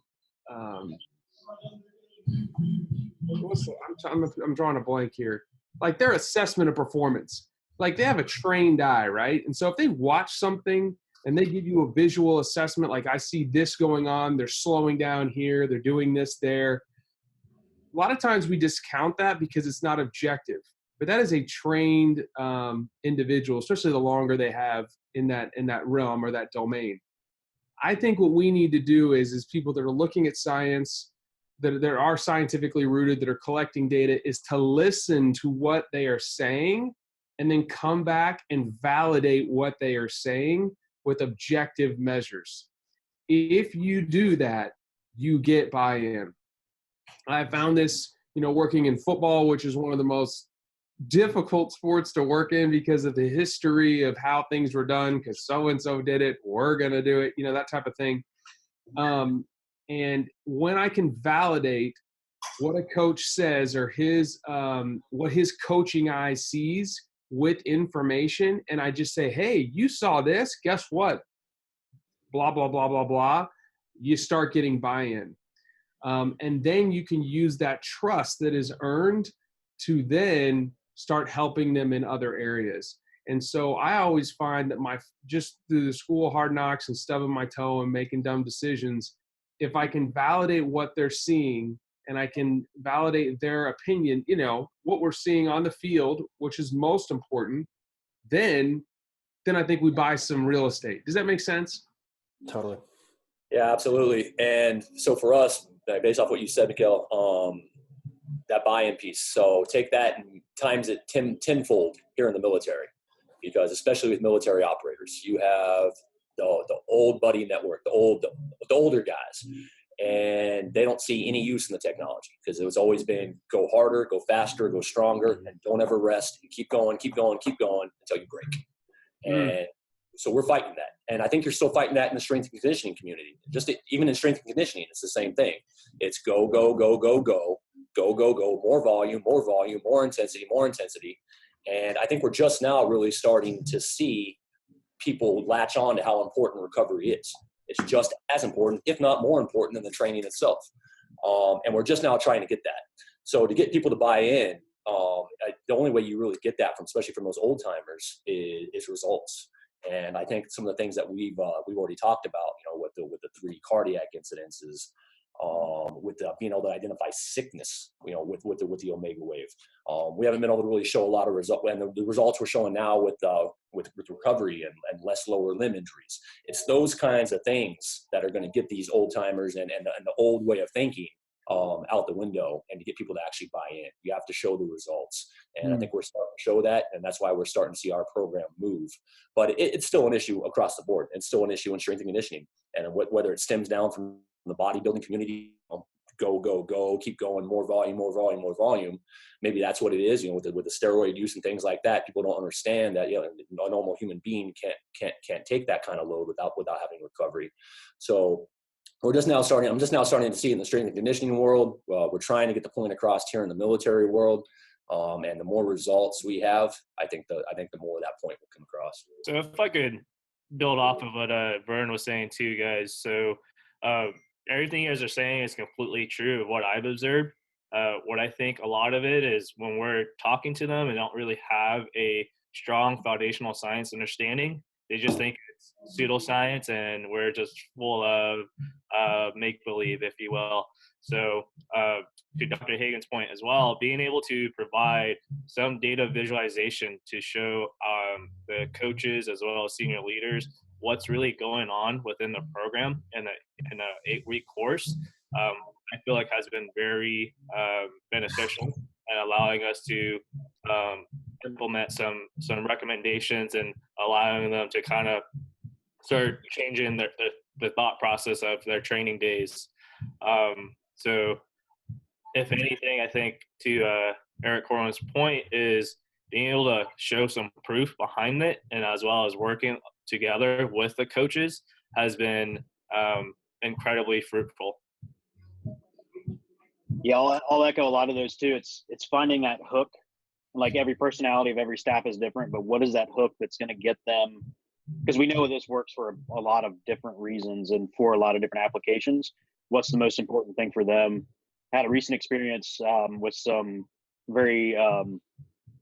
G: drawing a blank here. Like their assessment of performance. Like they have a trained eye, right? And so if they watch something and they give you a visual assessment, like I see this going on, they're slowing down here, they're doing this there. A lot of times we discount that because it's not objective, but that is a trained individual, especially the longer they have in that realm or that domain. I think what we need to do is people that are looking at science, that are scientifically rooted, that are collecting data, is to listen to what they are saying and then come back and validate what they are saying with objective measures. If you do that, you get buy-in. I found this, working in football, which is one of the most difficult sports to work in because of the history of how things were done, because so-and-so did it, we're going to do it, that type of thing. And when I can validate what a coach says or what his coaching eye sees with information, and I just say, hey, you saw this, guess what? Blah, blah, blah, blah, blah. You start getting buy-in. And then you can use that trust that is earned to then start helping them in other areas. And so I always find that just through the school of hard knocks and stubbing my toe and making dumb decisions, if I can validate what they're seeing and I can validate their opinion, what we're seeing on the field, which is most important, then I think we buy some real estate. Does that make sense?
B: Totally.
E: Yeah, absolutely. And so for us, based off what you said, Mikhail, that buy-in piece. So take that and times it tenfold here in the military, because especially with military operators, you have the old buddy network, the older guys, and they don't see any use in the technology because it was always been go harder, go faster, go stronger, and don't ever rest, and keep going until you break. And so we're fighting that. And I think you're still fighting that in the strength and conditioning community. Even in strength and conditioning, it's the same thing. It's go, go, go, go, go, go, go, go, more volume, more intensity. And I think we're just now really starting to see people latch on to how important recovery is. It's just as important, if not more important, than the training itself. And we're just now trying to get that. So to get people to buy in, the only way you really get that especially from those old timers, is results. And I think some of the things that we've already talked about, with the 3 cardiac incidences, with being able to identify sickness, with the Omegawave. We haven't been able to really show a lot of results, and the results we're showing now with recovery and less lower limb injuries. It's those kinds of things that are going to get these old timers and the old way of thinking out the window, and to get people to actually buy in. You have to show the results. And I think we're starting to show that, and that's why we're starting to see our program move. But it's still an issue across the board. It's still an issue in strength and conditioning. And whether it stems down from the bodybuilding community, go, go, go, keep going, more volume. Maybe that's what it is, with the steroid use and things like that. People don't understand that, a normal human being can't take that kind of load without having recovery. So I'm just now starting to see it in the strength and conditioning world. We're trying to get the point across here in the military world. And the more results we have, I think the more that point will come across.
C: So if I could build off of what Vern was saying too, guys. So everything you guys are saying is completely true of what I've observed. What I think a lot of it is when we're talking to them and don't really have a strong foundational science understanding, they just think it's pseudoscience and we're just full of make-believe, if you will. So to Dr. Hagen's point as well, being able to provide some data visualization to show the coaches as well as senior leaders what's really going on within the program in a 8-week course, I feel like has been very beneficial and allowing us to implement some recommendations and allowing them to kind of start changing the thought process of their training days. So if anything, I think to Eric Corwin's point is being able to show some proof behind it, and as well as working together with the coaches has been incredibly fruitful.
F: Yeah, I'll echo a lot of those too. It's finding that hook. Like every personality of every staff is different, but what is that hook that's going to get them? Because we know this works for a lot of different reasons and for a lot of different applications. What's the most important thing for them? Had a recent experience with some very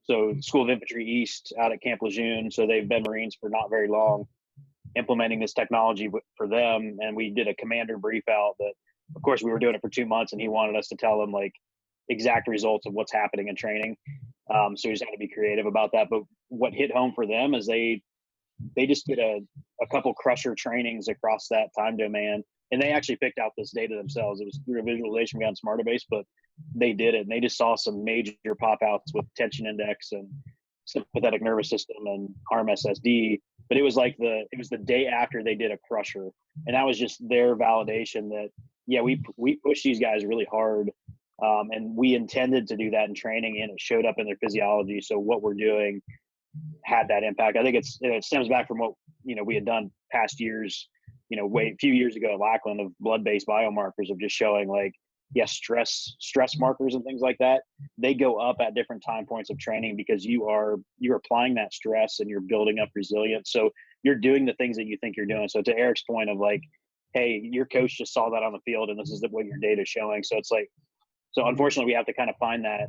F: so School of Infantry East out at Camp Lejeune. So they've been Marines for not very long, implementing this technology for them. And we did a commander brief out that, of course, we were doing it for 2 months, and he wanted us to tell him like exact results of what's happening in training. So he's had to be creative about that. But what hit home for them is they just did a couple crusher trainings across that time domain, and they actually picked out this data themselves. It was through a visualization we got on Smartabase, but they did it, and they just saw some major pop outs with tension index and sympathetic nervous system and arm SSD. But it was the day after they did a crusher, and that was just their validation that, yeah, we push these guys really hard And we intended to do that in training, and it showed up in their physiology. So what we're doing had that impact. I think it stems back from what, we had done past years, a few years ago at Lackland, of blood-based biomarkers of just showing like, yes, stress markers and things like that. They go up at different time points of training because you're applying that stress and you're building up resilience. So you're doing the things that you think you're doing. So to Eric's point of like, hey, your coach just saw that on the field and this is what your data is showing. So it's like, so unfortunately we have to kind of find that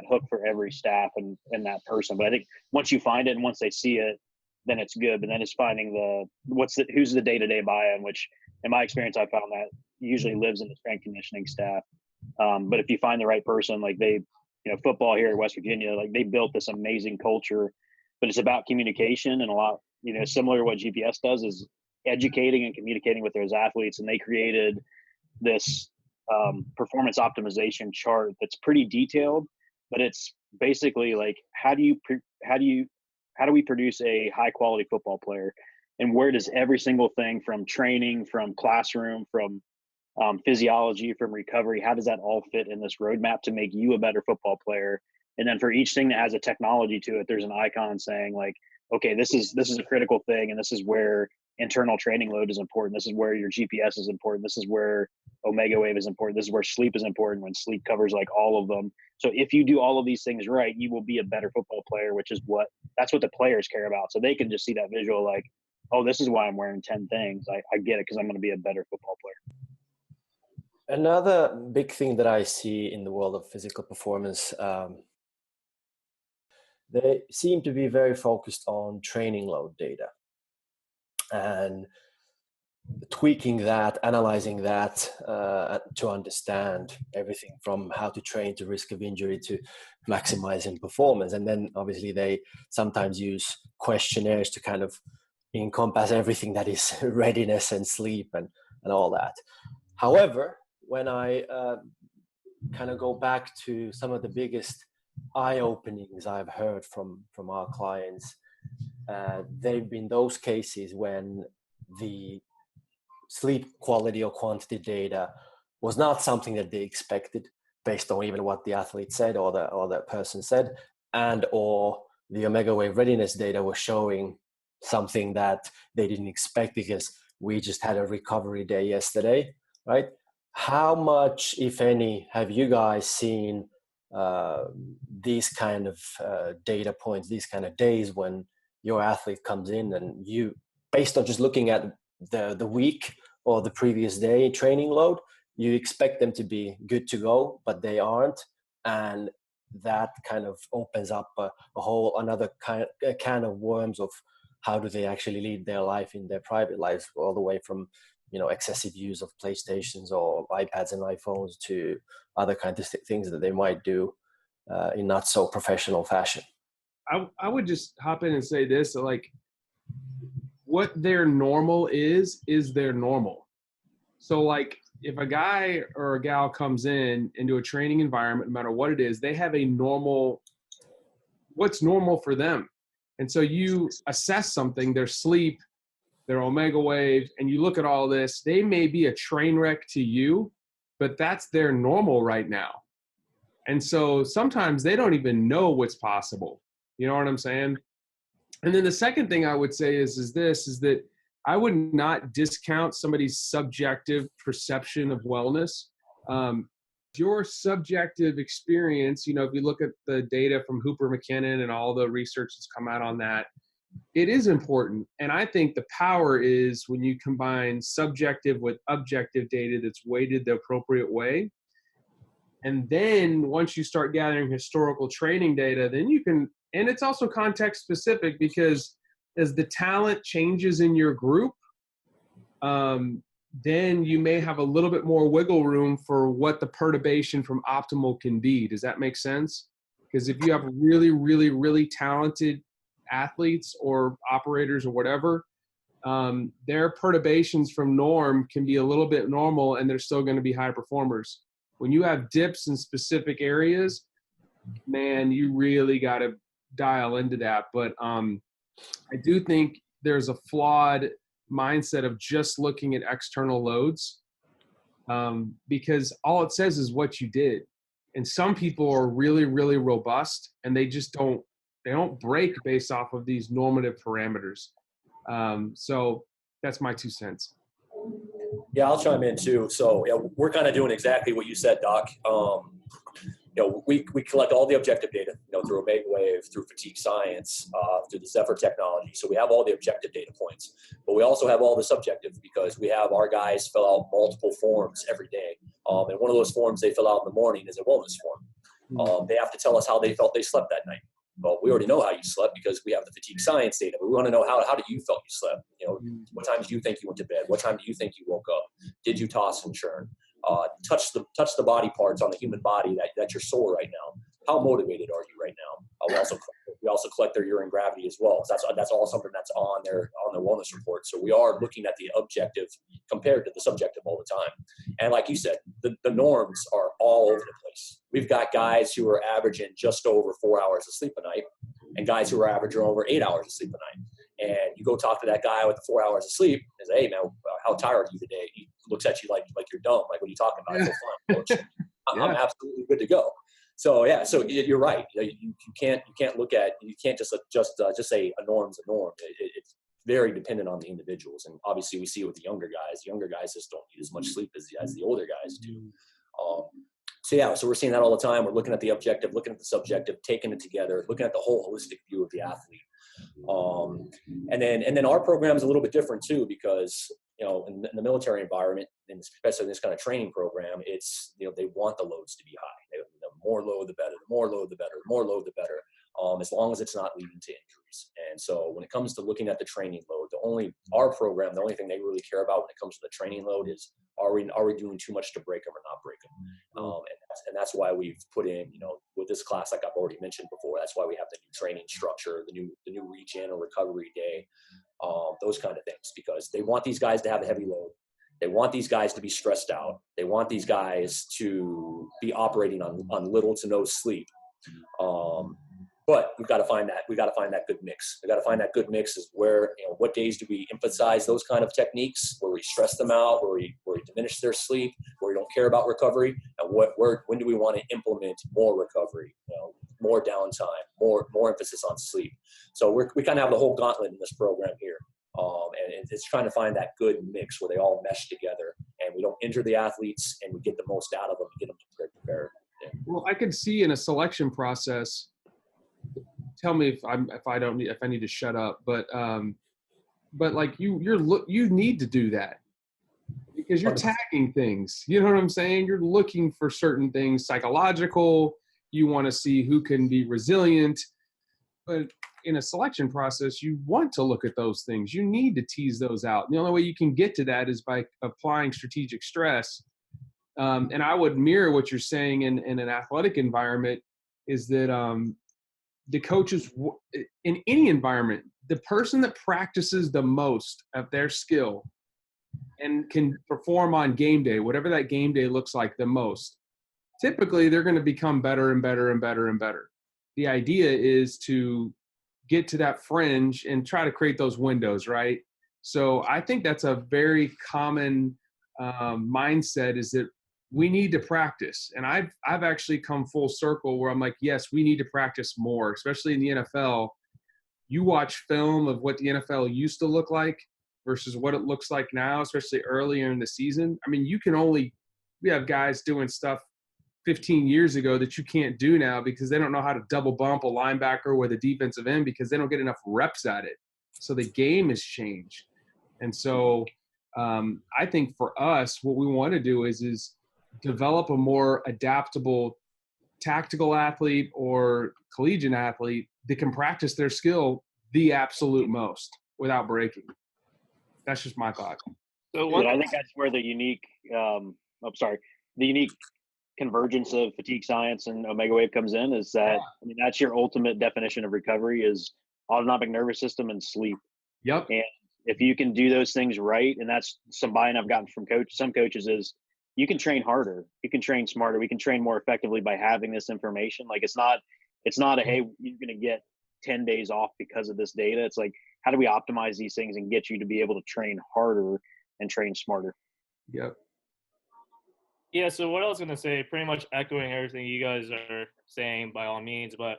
F: hook for every staff and that person. But I think once you find it and once they see it, then it's good. But then it's finding who's the day-to-day buy-in, which in my experience, I found that usually lives in the strength conditioning staff. But if you find the right person, like football here at West Virginia, like they built this amazing culture, but it's about communication and a lot, similar to what GPS does is educating and communicating with those athletes. And they created this performance optimization chart that's pretty detailed, but it's basically like, how do we produce a high quality football player? And where does every single thing from training, from classroom, from physiology, from recovery, how does that all fit in this roadmap to make you a better football player? And then for each thing that has a technology to it, there's an icon saying like, okay, this is a critical thing, and this is where internal training load is important. This is where your GPS is important. This is where Omegawave is important. This is where sleep is important, when sleep covers like all of them. So if you do all of these things right, you will be a better football player, that's what the players care about. So they can just see that visual like, oh, this is why I'm wearing 10 things. I get it, because I'm going to be a better football player.
B: Another big thing that I see in the world of physical performance, they seem to be very focused on training load data and tweaking that, analyzing that to understand everything from how to train to risk of injury to maximizing performance. And then obviously they sometimes use questionnaires to kind of encompass everything that is readiness and sleep and all that. However, when I kind of go back to some of the biggest eye-openings I've heard from our clients, they've been those cases when the sleep quality or quantity data was not something that they expected based on even what the athlete said or that person said, and or the Omegawave readiness data was showing something that they didn't expect because we just had a recovery day yesterday, right? How much, if any, have you guys seen these kind of data points, these kind of days when your athlete comes in and you, based on just looking at the week or the previous day training load, you expect them to be good to go, but they aren't, and that kind of opens up another can of worms of how do they actually lead their life in their private lives, all the way from excessive use of PlayStations or iPads and iPhones to other kinds of things that they might do in not so professional fashion.
G: I would just hop in and say this, like, what their normal is their normal. So like if a guy or a gal comes into a training environment, no matter what it is, they have a normal, what's normal for them. And so you assess something, their sleep, their Omegawave, and you look at all this, they may be a train wreck to you, but that's their normal right now. And so sometimes they don't even know what's possible. You know what I'm saying? And then the second thing I would say is that I would not discount somebody's subjective perception of wellness. Your subjective experience, if you look at the data from Hooper McKinnon and all the research that's come out on that, it is important. And I think the power is when you combine subjective with objective data that's weighted the appropriate way. And then once you start gathering historical training data, then you can, and it's also context specific, because as the talent changes in your group, then you may have a little bit more wiggle room for what the perturbation from optimal can be. Does that make sense? Because if you have really, really, really talented athletes or operators or whatever, their perturbations from norm can be a little bit normal and they're still going to be high performers. When you have dips in specific areas, man, you really got to dial into that. But I do think there's a flawed mindset of just looking at external loads. because all it says is what you did. And some people are really, really robust, and they just don't break based off of these normative parameters. So that's my 2 cents.
E: Yeah, I'll chime in too. So yeah, we're kind of doing exactly what you said, Doc. We collect all the objective data, through Omegawave, through fatigue science, through the Zephyr technology. So we have all the objective data points, but we also have all the subjective, because we have our guys fill out multiple forms every day. And one of those forms they fill out in the morning is a wellness form. They have to tell us how they felt they slept that night. Well, we already know how you slept because we have the fatigue science data, but we want to know how do you felt you slept? What time do you think you went to bed? What time do you think you woke up? Did you toss and churn? Touch the body parts on the human body that you're sore right now. How motivated are you right now? We also collect their urine gravity as well. So that's all something that's on their wellness report. So we are looking at the objective compared to the subjective all the time. And like you said, the norms are all over the place. We've got guys who are averaging just over 4 hours of sleep a night, and guys who are averaging over 8 hours of sleep a night. And you go talk to that guy with the 4 hours of sleep and say, "Hey man, how tired are you today?" He looks at you like you're dumb. Like, what are you talking about? It's so fun, coach. I'm absolutely good to go. So yeah, so you're right. You can't just say a norm's a norm. It's very dependent on the individuals, and obviously we see it with the younger guys. The younger guys just don't need as much sleep as the older guys do. So we're seeing that all the time. We're looking at the objective, looking at the subjective, taking it together, looking at the whole holistic view of the athlete. And then our program is a little bit different too, because in the military environment, and especially in this kind of training program, it's they want the loads to be high. The more load, the better. The more load, the better. The more load, the better. As long as it's not leading to injuries. And so when it comes to looking at the training load, the only thing they really care about when it comes to the training load is, are we doing too much to break them or not break them? And that's why we've put in, with this class, like I've already mentioned before, that's why we have the new training structure, the new reach in or recovery day, those kind of things, because they want these guys to have a heavy load. They want these guys to be stressed out. They want these guys to be operating on little to no sleep. But we've got to find that. We've got to find that good mix. We've got to find that good mix is where, what days do we emphasize those kind of techniques, where we stress them out, where we diminish their sleep, where we don't care about recovery, and when do we want to implement more recovery, more downtime, more emphasis on sleep. So we kind of have the whole gauntlet in this program here. And it's trying to find that good mix where they all mesh together and we don't injure the athletes and we get the most out of them and get them to prepare. Yeah.
G: Well, I could see in a selection process, tell me if I need to shut up, but like you need to do that because you're tagging things. You know what I'm saying? You're looking for certain things, psychological. You want to see who can be resilient, but in a selection process, you want to look at those things. You need to tease those out. The only way you can get to that is by applying strategic stress. And I would mirror what you're saying in an athletic environment is that the coaches in any environment, the person that practices the most of their skill and can perform on game day, whatever that game day looks like the most, typically they're going to become better and better and better and better. The idea is to get to that fringe and try to create those windows, right? So I think that's a very common mindset, is that we need to practice. And I've actually come full circle where I'm like, yes, we need to practice more, especially in the NFL. You watch film of what the NFL used to look like versus what it looks like now, especially earlier in the season. I mean, we have guys doing stuff 15 years ago that you can't do now because they don't know how to double bump a linebacker with a defensive end because they don't get enough reps at it. So the game has changed. And so I think for us, what we want to do is develop a more adaptable tactical athlete or collegiate athlete that can practice their skill the absolute most without breaking. That's just my thought.
F: So I think that's where the unique convergence of fatigue science and Omegawave comes in, is that, I mean, that's your ultimate definition of recovery, is autonomic nervous system and sleep.
G: Yep.
F: And if you can do those things right, and that's some buy-in I've gotten from some coaches, is you can train harder, you can train smarter, we can train more effectively by having this information. Like it's not a, hey, you're going to get 10 days off because of this data. It's like, how do we optimize these things and get you to be able to train harder and train smarter?
G: Yep.
C: Yeah, so what I was going to say, pretty much echoing everything you guys are saying by all means, but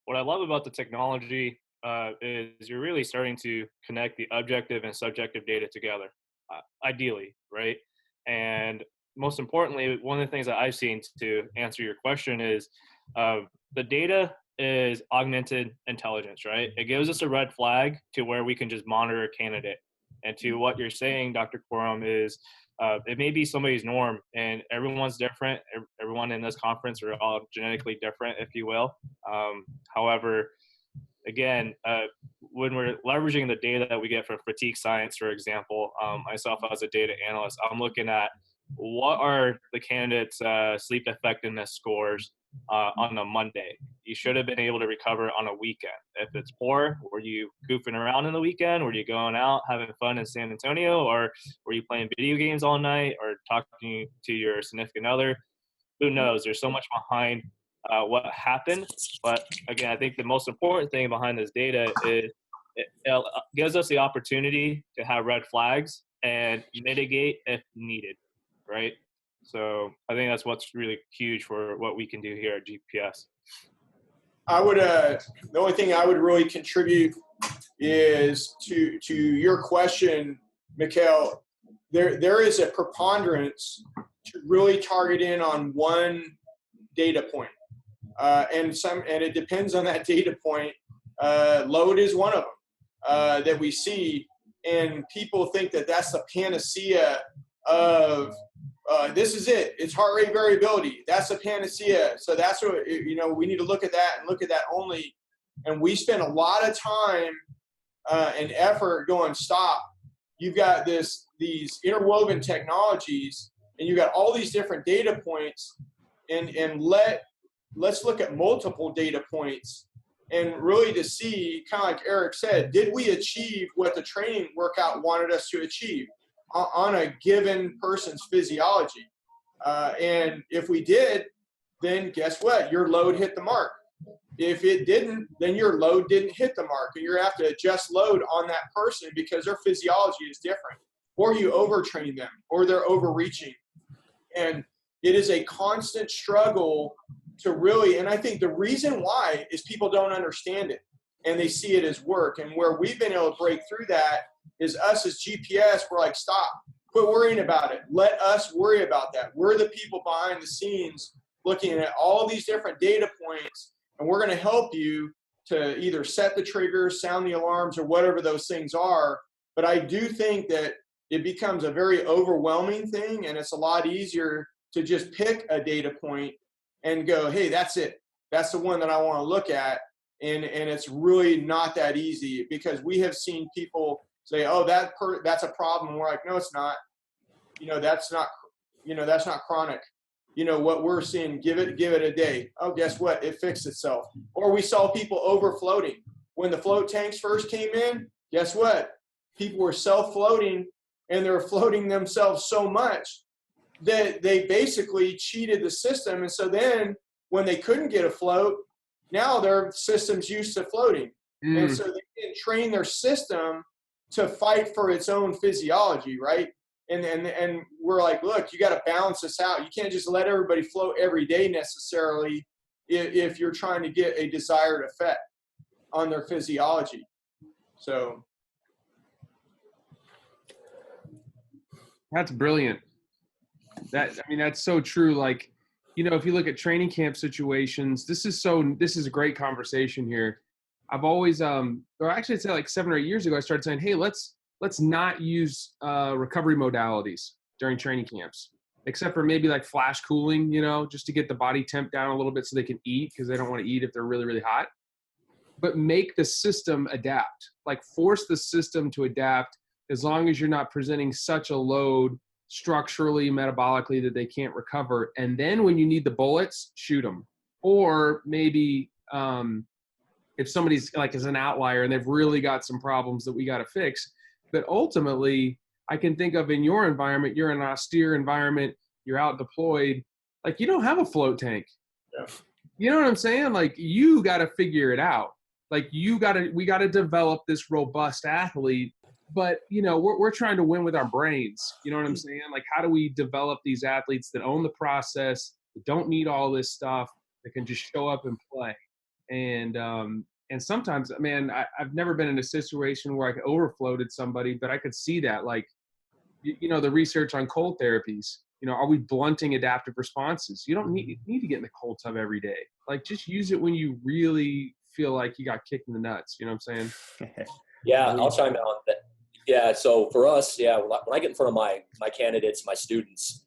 C: what I love about the technology is you're really starting to connect the objective and subjective data together, ideally, right? And most importantly, one of the things that I've seen to answer your question is the data is augmented intelligence, right? It gives us a red flag to where we can just monitor a candidate. And to what you're saying, Dr. Quorum, is it may be somebody's norm, and everyone's different. Everyone in this conference are all genetically different, if you will. However, again, when we're leveraging the data that we get from fatigue science, for example, myself as a data analyst, I'm looking at what are the candidates' sleep effectiveness scores on a Monday. You should have been able to recover on a weekend. If it's poor, were you goofing around in the weekend? Were you going out having fun in San Antonio? Or were you playing video games all night or talking to your significant other? Who knows? There's so much behind what happened. But again, I think the most important thing behind this data is it gives us the opportunity to have red flags and mitigate if needed, right? So I think that's what's really huge for what we can do here at GPS.
D: I would, the only thing I would really contribute is to your question, Mikhail. There is a preponderance to really target in on one data point, and it depends on that data point. Load is one of them that we see, and people think that that's the panacea of this is it. It's heart rate variability. That's a panacea. So that's what, we need to look at that and look at that only. And we spend a lot of time and effort going, stop. You've got these interwoven technologies, and you've got all these different data points, and let's look at multiple data points and really to see, kind of like Eric said, did we achieve what the training workout wanted us to achieve on a given person's physiology? And if we did, then guess what? Your load hit the mark. If it didn't, then your load didn't hit the mark, and you have to adjust load on that person because their physiology is different, or you overtrain them, or they're overreaching. And it is a constant struggle to really, and I think the reason why is people don't understand it and they see it as work. And where we've been able to break through that is us as GPS, we're like, stop, quit worrying about it. Let us worry about that. We're the people behind the scenes looking at all these different data points, and we're going to help you to either set the triggers, sound the alarms, or whatever those things are. But I do think that it becomes a very overwhelming thing, and it's a lot easier to just pick a data point and go, hey, that's it. That's the one that I want to look at. And it's really not that easy, because we have seen people say, oh, that's a problem. We're like, no, it's not. That's not chronic. What we're seeing, give it a day. Oh, guess what? It fixed itself. Or we saw people over floating. When the float tanks first came in, guess what? People were self-floating, and they were floating themselves so much that they basically cheated the system. And so then when they couldn't get a float, now their system's used to floating. And so they didn't train their system to fight for its own physiology, right? And we're like, look, you got to balance this out. You can't just let everybody float every day necessarily if you're trying to get a desired effect on their physiology. So
G: that's brilliant. That's so true. Like, if you look at training camp situations, this is a great conversation here. I've always, or actually I'd say like 7 or 8 years ago, I started saying, hey, let's not use recovery modalities during training camps, except for maybe like flash cooling, just to get the body temp down a little bit so they can eat, because they don't want to eat if they're really, really hot. But make the system adapt, like force the system to adapt, as long as you're not presenting such a load structurally, metabolically, that they can't recover. And then when you need the bullets, shoot them. Or maybe if somebody's like is an outlier and they've really got some problems that we got to fix. But ultimately, I can think of in your environment, you're in an austere environment, you're out deployed, like you don't have a float tank.
D: Yeah.
G: You know what I'm saying? Like you got to figure it out. Like we got to develop this robust athlete but we're trying to win with our brains. You know what I'm saying? Like, how do we develop these athletes that own the process, that don't need all this stuff, that can just show up and play? And sometimes, man, I've never been in a situation where I could overfloated somebody, but I could see that, like, the research on cold therapies. Are we blunting adaptive responses? You don't need to get in the cold tub every day. Like, just use it when you really feel like you got kicked in the nuts. You know what I'm saying?
E: Yeah, I'll chime in on that. Yeah, so for us, when I get in front of my candidates, my students,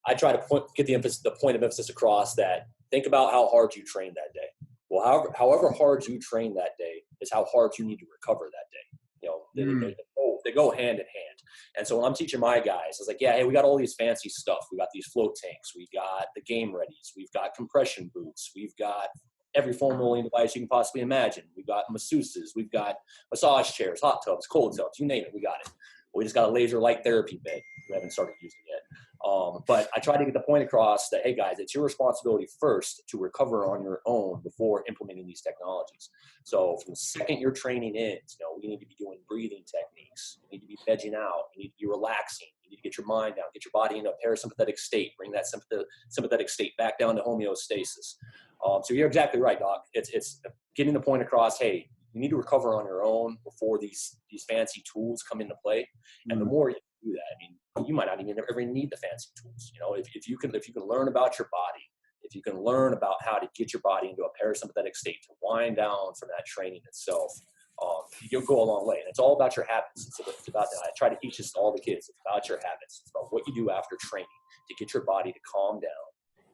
E: I try to get the point of emphasis across that think about how hard you trained that day. Well, however hard you train that day is how hard you need to recover that day. They go hand in hand. And so when I'm teaching my guys, I was like, hey, we got all these fancy stuff. We got these float tanks. We got the game readies. We've got compression boots. We've got every foam rolling device you can possibly imagine. We've got masseuses. We've got massage chairs, hot tubs, cold tubs, you name it, we got it. We just got a laser light therapy bed. We haven't started using it yet. But I try to get the point across that, hey guys, it's your responsibility first to recover on your own before implementing these technologies. So from the second your training ends, we need to be doing breathing techniques. You need to be vegging out. You need to be relaxing. You need to get your mind down, get your body into a parasympathetic state, bring that sympathetic state back down to homeostasis. So you're exactly right, Doc. It's getting the point across, hey, you need to recover on your own before these fancy tools come into play. And the more you do that, I mean, you might not even ever need the fancy tools. If you can learn about your body, if you can learn about how to get your body into a parasympathetic state to wind down from that training itself, you'll go a long way. And it's all about your habits. It's about that. I try to teach this to all the kids. It's about your habits. It's about what you do after training to get your body to calm down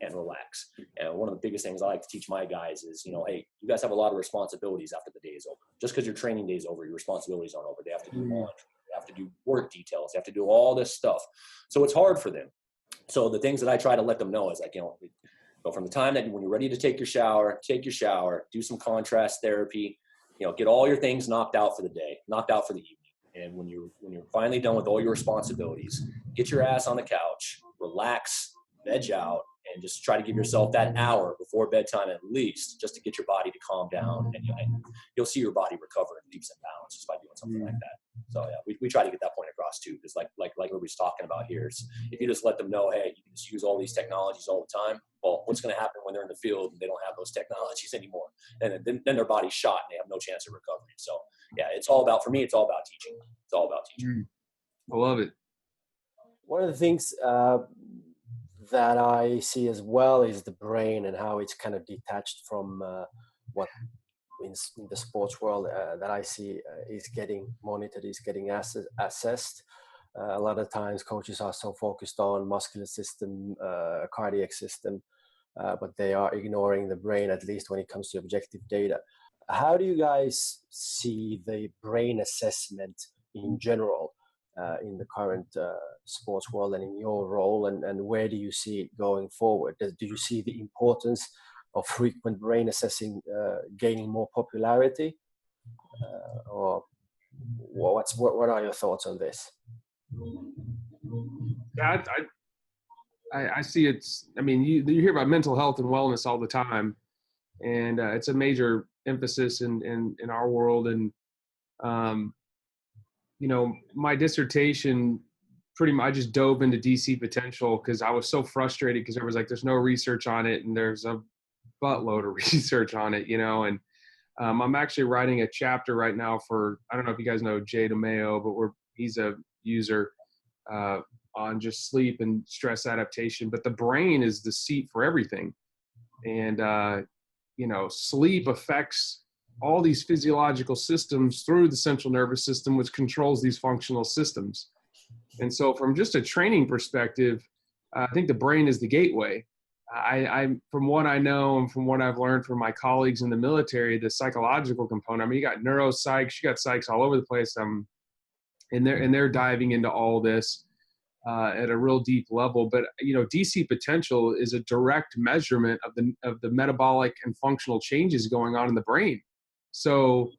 E: and relax. And one of the biggest things I like to teach my guys is, hey, you guys have a lot of responsibilities after the day is over. Just because your training day is over, your responsibilities aren't over. They have to do laundry. They have to do work details. They have to do all this stuff. So it's hard for them. So the things that I try to let them know is like, from the time that when you're ready to take your shower, do some contrast therapy, get all your things knocked out for the day, knocked out for the evening. And when you're finally done with all your responsibilities, get your ass on the couch, relax, veg out, and just try to give yourself that hour before bedtime at least, just to get your body to calm down, and you'll see your body recover in leaps and bounds just by doing something like that. So yeah, we try to get that point across too, because like everybody's talking about here, if you just let them know, hey, you can just use all these technologies all the time. Well, what's going to happen when they're in the field and they don't have those technologies anymore? And then their body's shot and they have no chance of recovery. So yeah, it's all about teaching. It's all about teaching.
G: I love it.
B: One of the things that I see as well is the brain and how it's kind of detached from what in the sports world that I see is getting monitored, is getting assessed. A lot of times coaches are so focused on muscular system, cardiac system, but they are ignoring the brain, at least when it comes to objective data. How do you guys see the brain assessment in general in the current sports world and in your role, and where do you see it going forward? Do you see the importance of frequent brain assessing gaining more popularity, or what are your thoughts on this?
G: Yeah, I see it's. I mean, you hear about mental health and wellness all the time, and it's a major emphasis in our world. And my dissertation, pretty much I just dove into DC potential because I was so frustrated because there was like, there's no research on it, and there's a buttload of research on it, and I'm actually writing a chapter right now for, I don't know if you guys know Jay DeMayo, but he's a user on just sleep and stress adaptation. But the brain is the seat for everything. And, sleep affects all these physiological systems through the central nervous system, which controls these functional systems. And so from just a training perspective, I think the brain is the gateway. I from what I know and from what I've learned from my colleagues in the military, the psychological component, I mean, you got neuropsychs, you got psychs all over the place. And they're diving into all this at a real deep level. But, DC potential is a direct measurement of the metabolic and functional changes going on in the brain. So,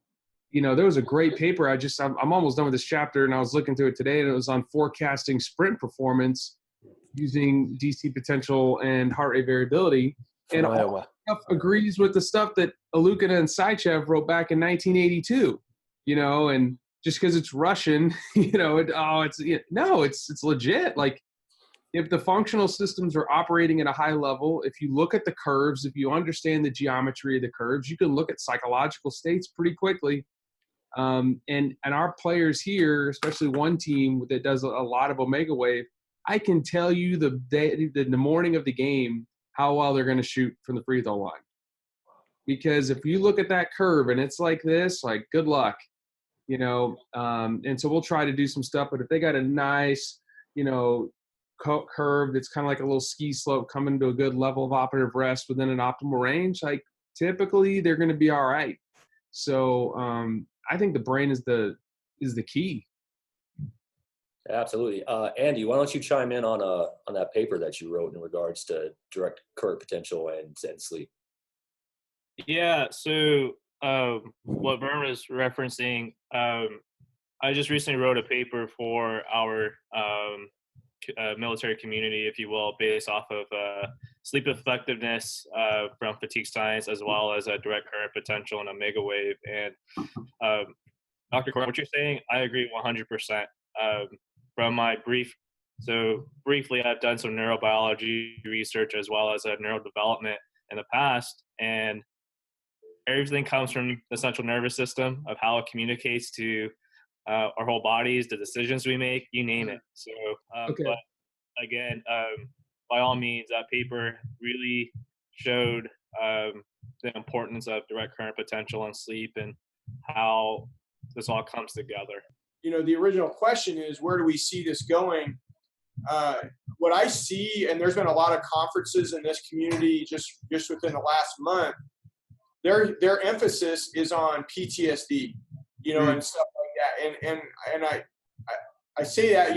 G: there was a great paper. I'm almost done with this chapter, and I was looking through it today, and it was on forecasting sprint performance using DC potential and heart rate variability. And all that stuff agrees with the stuff that Alukina and Saichev wrote back in 1982, and just because it's Russian, it's legit. Like, if the functional systems are operating at a high level, if you look at the curves, if you understand the geometry of the curves, you can look at psychological states pretty quickly. And our players here, especially one team that does a lot of Omegawave, I can tell you the morning of the game how well they're going to shoot from the free throw line. Because if you look at that curve and it's like this, like, good luck, and so we'll try to do some stuff. But if they got a nice, curve that's kind of like a little ski slope coming to a good level of operative rest within an optimal range, like, typically they're going to be all right. So I think the brain is the key.
E: Absolutely. Andy, why don't you chime in on that paper that you wrote in regards to direct current potential and sleep?
C: Yeah. So what Vern was referencing, I just recently wrote a paper for our military community, if you will, based off of sleep effectiveness from fatigue science, as well as a direct current potential and Omegawave. And Dr. Corbin, what you're saying, I agree 100%. From my briefly, I've done some neurobiology research as well as neurodevelopment in the past, and everything comes from the central nervous system, of how it communicates to our whole bodies, the decisions we make, you name it. So,
G: Okay.
C: But again, by all means, that paper really showed the importance of direct current potential and sleep and how this all comes together.
D: The original question is, where do we see this going? What I see, and there's been a lot of conferences in this community just within the last month, their emphasis is on PTSD, and stuff like that. And I say that,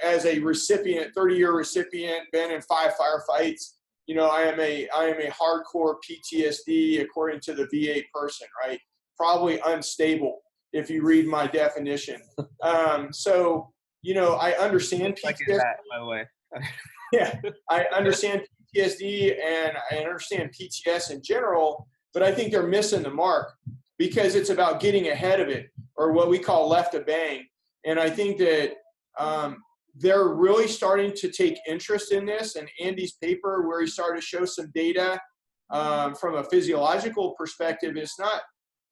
D: as a recipient, 30-year recipient, been in 5 firefights, I am a hardcore PTSD according to the VA person, right? Probably unstable if you read my definition. So, I understand PTSD.
C: Like that, by the way.
D: Yeah, I understand PTSD and I understand PTS in general, but I think they're missing the mark because it's about getting ahead of it, or what we call left of bang. And I think that they're really starting to take interest in this. And Andy's paper, where he started to show some data from a physiological perspective, it's not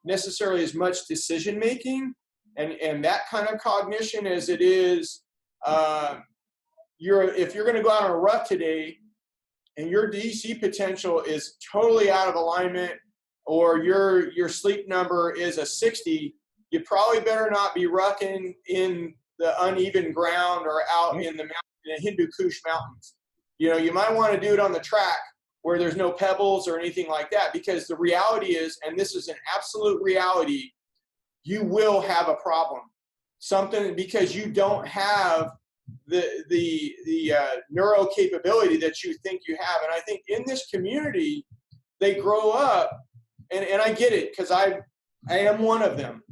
D: necessarily as much decision making and that kind of cognition as it is if you're going to go out on a rut today and your DC potential is totally out of alignment, or your sleep number is a 60, you probably better not be rucking in the uneven ground or out in the Hindu Kush mountains. You might want to do it on the track where there's no pebbles or anything like that, because the reality is, and this is an absolute reality, you will have a problem. Because you don't have the neuro capability that you think you have. And I think in this community, they grow up, and I get it, because I am one of them.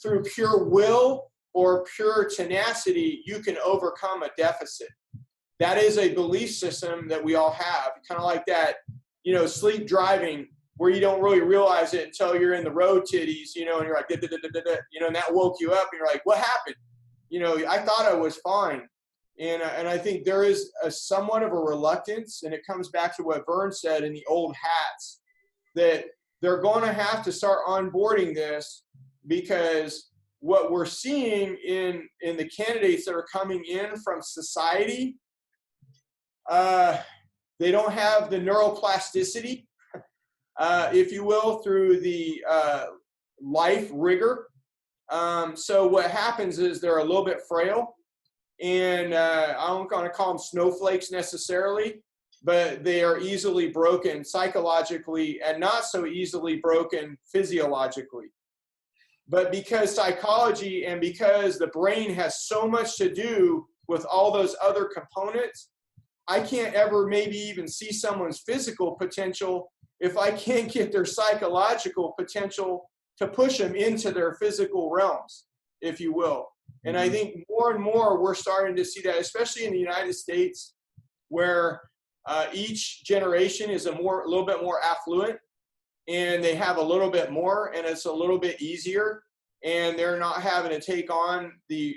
D: Through pure will or pure tenacity, you can overcome a deficit. That is a belief system that we all have, kind of like that, sleep driving, where you don't really realize it until you're in the road titties, and you're like, and that woke you up, and you're like, what happened? I thought I was fine. And I think there is somewhat of a reluctance, and it comes back to what Vern said in the old hats, that they're going to have to start onboarding this, because what we're seeing in the candidates that are coming in from society, they don't have the neuroplasticity, if you will, through the life rigor. So what happens is they're a little bit frail, and I'm going to call them snowflakes necessarily, but they are easily broken psychologically and not so easily broken physiologically. But because psychology and because the brain has so much to do with all those other components, I can't ever maybe even see someone's physical potential if I can't get their psychological potential to push them into their physical realms, if you will. And I think more and more we're starting to see that, especially in the United States, where each generation is a little bit more affluent, and they have a little bit more, and it's a little bit easier. and they're not having to take on the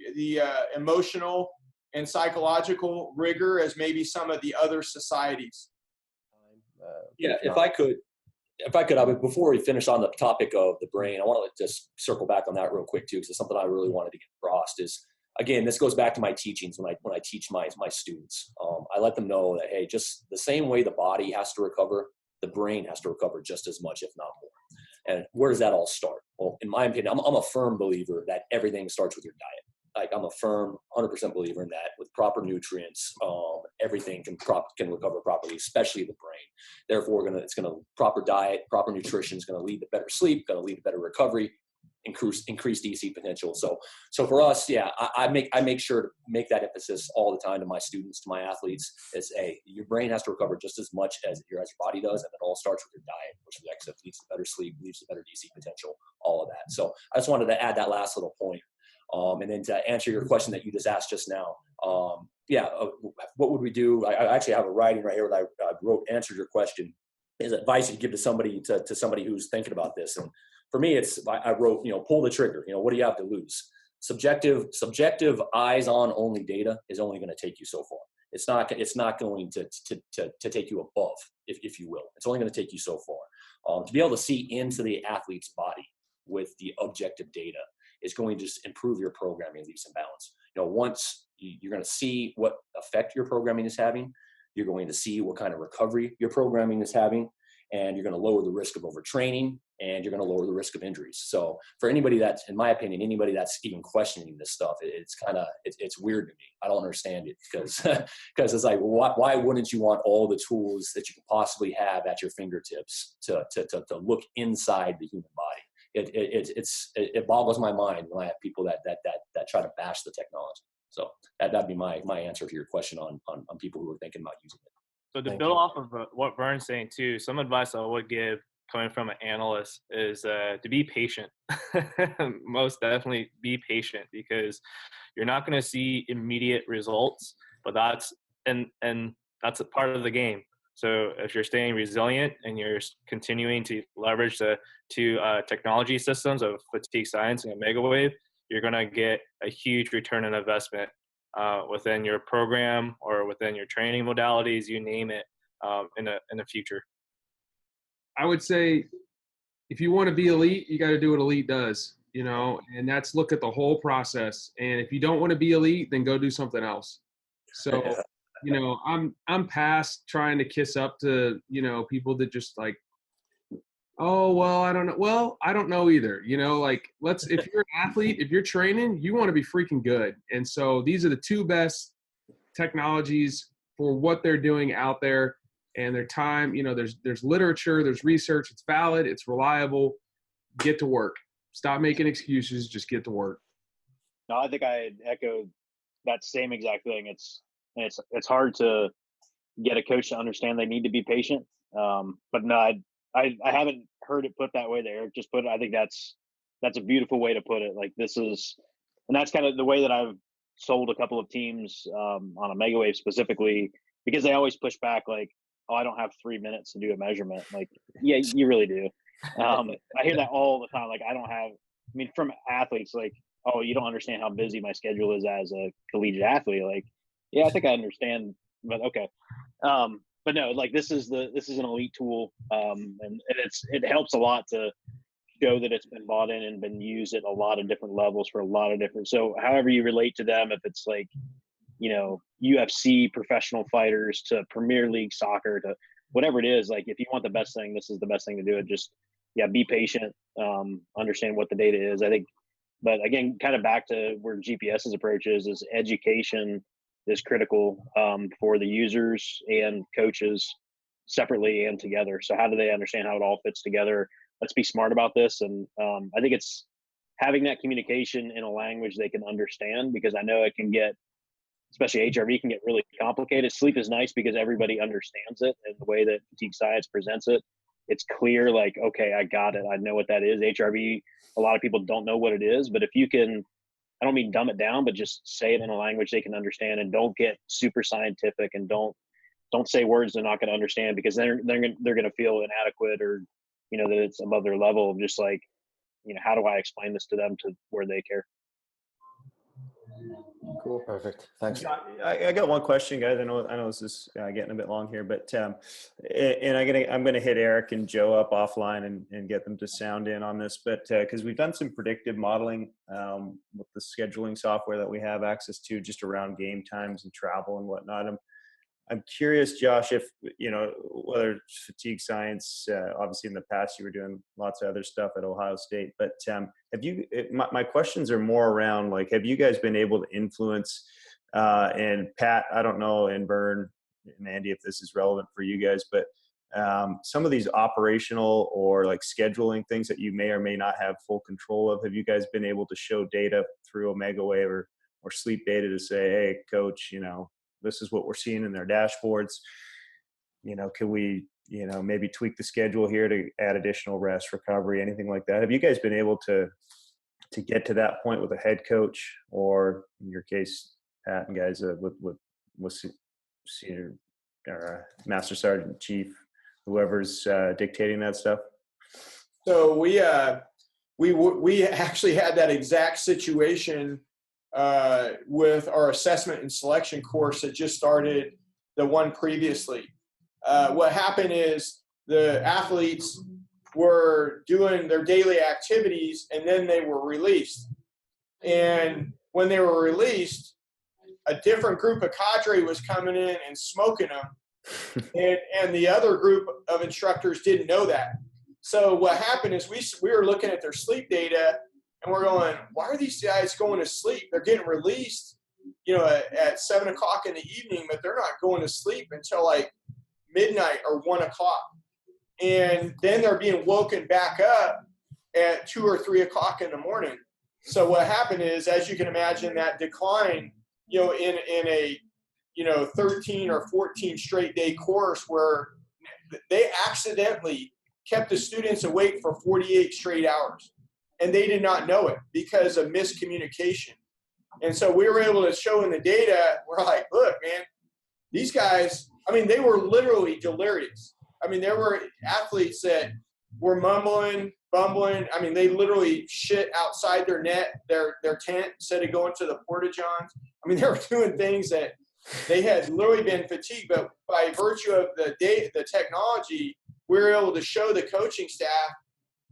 D: emotional and psychological rigor as maybe some of the other societies.
E: Yeah, if I could, before we finish on the topic of the brain, I want to just circle back on that real quick too, because it's something I really wanted to get across. Is again, this goes back to my teachings when I teach my students. I let them know that, hey, just the same way the body has to recover, the brain has to recover just as much, if not more. And where does that all start? Well, in my opinion, I'm a firm believer that everything starts with your diet. Like, I'm a firm 100% believer in that. With proper nutrients, everything can recover properly, especially the brain. Therefore, proper diet, proper nutrition is going to lead to better sleep, going to lead to better recovery, increased DC potential. So for us, yeah, I make sure to make that emphasis all the time to my students, to my athletes. Is, hey, your brain has to recover just as much as your body does, and it all starts with your diet, which leads to better sleep, leads to better DC potential, all of that. So I just wanted to add that last little point. And then to answer your question that you just asked just now, what would we do? I actually have a writing right here that I wrote, answered your question, is advice you give to somebody who's thinking about this. And for me, I wrote, pull the trigger. What do you have to lose? Subjective eyes on only data is only going to take you so far. It's not going to take you above, if you will. It's only going to take you so far. To be able to see into the athlete's body with the objective data is going to just improve your programming leaps and bounds. Once you're going to see what effect your programming is having, you're going to see what kind of recovery your programming is having, and you're going to lower the risk of overtraining, and you're going to lower the risk of injuries. So for anybody that's, in my opinion, anybody that's even questioning this stuff, it's weird to me. I don't understand it because it's like, why wouldn't you want all the tools that you can possibly have at your fingertips to look inside the human body? It boggles my mind when I have people that try to bash the technology. So that'd be my answer to your question on people who are thinking about using it.
C: So to build off of what Vern's saying too, some advice I would give coming from an analyst is to be patient. Most definitely be patient, because you're not going to see immediate results, but that's a part of the game. So if you're staying resilient and you're continuing to leverage the two technology systems of fatigue science and Omegawave, you're going to get a huge return on investment within your program or within your training modalities, you name it, in the future.
G: I would say if you want to be elite, you got to do what elite does, and that's look at the whole process. And if you don't want to be elite, then go do something else. So, I'm past trying to kiss up to, people that just like, oh, well, I don't know. Well, I don't know either. If you're an athlete, if you're training, you want to be freaking good. And so these are the two best technologies for what they're doing out there and their time. There's literature, there's research, it's valid, it's reliable. Get to work. Stop making excuses, just get to work.
F: No, I think I echo that same exact thing. It's hard to get a coach to understand they need to be patient. But no, I haven't heard it put that way that Eric just put it. I think that's a beautiful way to put it. Like, and that's kind of the way that I've sold a couple of teams on Omegawave specifically, because they always push back like, oh, I don't have 3 minutes to do a measurement. Like, yeah, you really do. I hear that all the time. Like, from athletes, like, oh, you don't understand how busy my schedule is as a collegiate athlete. Like, yeah, I think I understand, but okay. But no, like, this is an elite tool, and it helps a lot to show that it's been bought in and been used at a lot of different levels for a lot of different. So however you relate to them, if it's like, UFC professional fighters to Premier League soccer to whatever it is, like, if you want the best thing, this is the best thing to do it. Just, be patient, understand what the data is. I think, but again, kind of back to where GPS's approach is education is critical for the users and coaches separately and together. So how do they understand how it all fits together? Let's be smart about this. And I think it's having that communication in a language they can understand, because I know it can get, especially HRV, can get really complicated. Sleep is nice because everybody understands it, and the way that fatigue science presents it, it's clear, like, okay, I got it. I know what that is. HRV, a lot of people don't know what it is, but if you can, I don't mean dumb it down, but just say it in a language they can understand, and don't get super scientific, and don't say words they're not going to understand, because they're going to feel inadequate, or, that it's above their level. Just like, how do I explain this to them to where they care?
B: Cool. Perfect. Thanks.
A: I got one question, guys. I know this is getting a bit long here, but and I'm gonna hit Eric and Joe up offline and get them to sound in on this. But because we've done some predictive modeling with the scheduling software that we have access to, just around game times and travel and whatnot. I'm curious, Josh, if, whether it's fatigue science, obviously in the past you were doing lots of other stuff at Ohio State, but my questions are more around, like, have you guys been able to influence, and Pat, I don't know, and Vern and Andy, if this is relevant for you guys, but some of these operational or like scheduling things that you may or may not have full control of, have you guys been able to show data through Omegawave or sleep data to say, hey, coach, this is what we're seeing in their dashboards. Can we, maybe tweak the schedule here to add additional rest, recovery, anything like that? Have you guys been able to get to that point with a head coach, or in your case, Pat and guys, with senior or master sergeant chief, whoever's dictating that stuff?
D: So we actually had that exact situation with our assessment and selection course that just started, the one previously. What happened is the athletes were doing their daily activities and then they were released. And when they were released, a different group of cadre was coming in and smoking them. and the other group of instructors didn't know that. So what happened is we were looking at their sleep data, and we're going, why are these guys going to sleep? They're getting released, at 7 o'clock in the evening, but they're not going to sleep until like midnight or 1 o'clock. And then they're being woken back up at 2 or 3 o'clock in the morning. So what happened is, as you can imagine, that decline, in a 13 or 14 straight day course where they accidentally kept the students awake for 48 straight hours. And they did not know it because of miscommunication. And so we were able to show in the data, we're like, look, man, these guys, they were literally delirious. There were athletes that were mumbling, bumbling. They literally shit outside their tent instead of going to the porta-johns. They were doing things that they had literally been fatigued, but by virtue of the technology, we were able to show the coaching staff,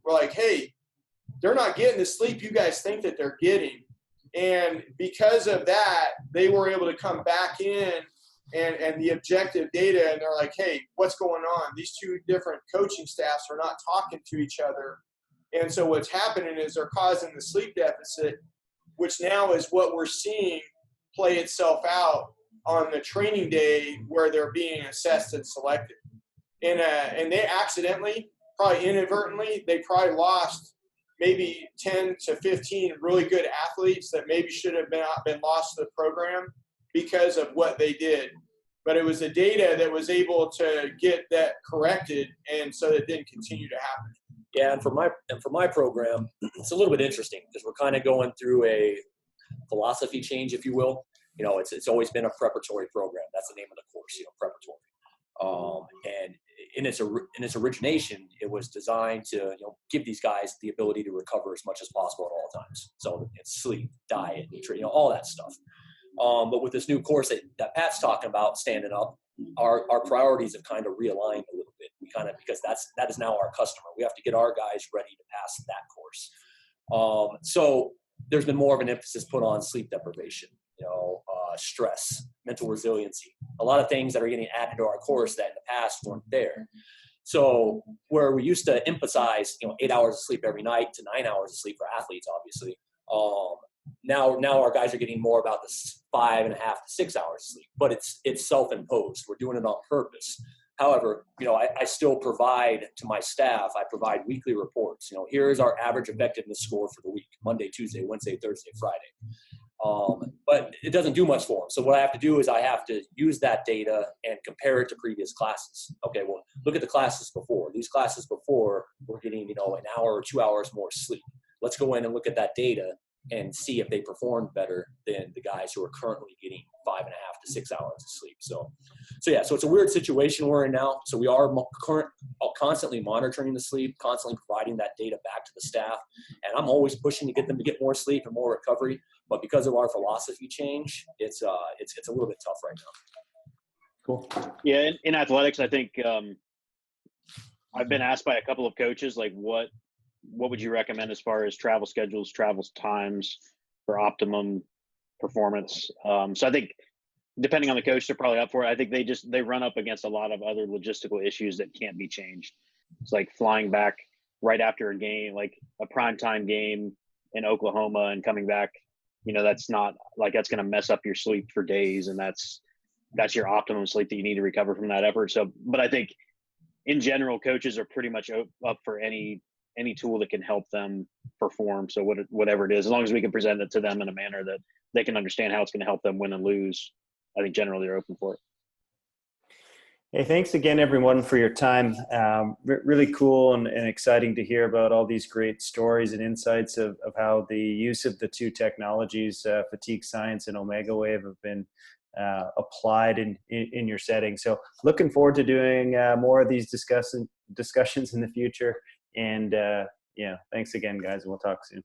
D: we're like, hey, they're not getting the sleep you guys think that they're getting. And because of that, they were able to come back in and the objective data, and they're like, hey, what's going on? These two different coaching staffs are not talking to each other. And so what's happening is they're causing the sleep deficit, which now is what we're seeing play itself out on the training day where they're being assessed and selected. And they accidentally, probably inadvertently, they probably lost maybe 10 to 15 really good athletes that maybe should have been lost to the program because of what they did. But it was the data that was able to get that corrected, and so that didn't continue to happen.
E: Yeah, and for my program, it's a little bit interesting because we're kind of going through a philosophy change, if you will. It's always been a preparatory program. That's the name of the course, preparatory. And in its origination, it was designed to give these guys the ability to recover as much as possible at all times. So it's sleep, diet, nutrition, all that stuff. But with this new course that Pat's talking about standing up, our priorities have kind of realigned a little bit. Because that is now our customer. We have to get our guys ready to pass that course. So there's been more of an emphasis put on sleep deprivation, stress, mental resiliency, a lot of things that are getting added to our course that in the past weren't there. So where we used to emphasize, 8 hours of sleep every night to 9 hours of sleep for athletes, obviously, now our guys are getting more about the 5.5 to 6 hours of sleep, but it's self-imposed. We're doing it on purpose. However, I still provide to my staff, I provide weekly reports. Here is our average effectiveness score for the week, Monday, Tuesday, Wednesday, Thursday, Friday. But it doesn't do much for them. So what I have to do is I have to use that data and compare it to previous classes. Okay, well, look at the classes before. These classes before were getting, an hour or 2 hours more sleep. Let's go in and look at that data and see if they performed better than the guys who are currently getting 5.5 to 6 hours of sleep. So it's a weird situation we're in now. So we are constantly monitoring the sleep, constantly providing that data back to the staff. And I'm always pushing to get them to get more sleep and more recovery. But because of our philosophy change, it's a little bit tough right now.
A: Cool.
F: Yeah, in athletics, I think I've been asked by a couple of coaches, like, what would you recommend as far as travel schedules, travel times for optimum performance? So I think depending on the coach, they're probably up for it. I think they run up against a lot of other logistical issues that can't be changed. It's like flying back right after a game, like a primetime game in Oklahoma, and coming back. That's not like, that's going to mess up your sleep for days, and that's your optimum sleep that you need to recover from that effort. So, but I think in general, coaches are pretty much up for any tool that can help them perform. So whatever it is, as long as we can present it to them in a manner that they can understand how it's going to help them win and lose, I think generally they're open for it.
A: Hey, thanks again, everyone, for your time. Really cool and exciting to hear about all these great stories and insights of how the use of the two technologies, fatigue science and Omegawave, have been applied in your setting. So looking forward to doing more of these discussions in the future. And thanks again, guys. We'll talk soon.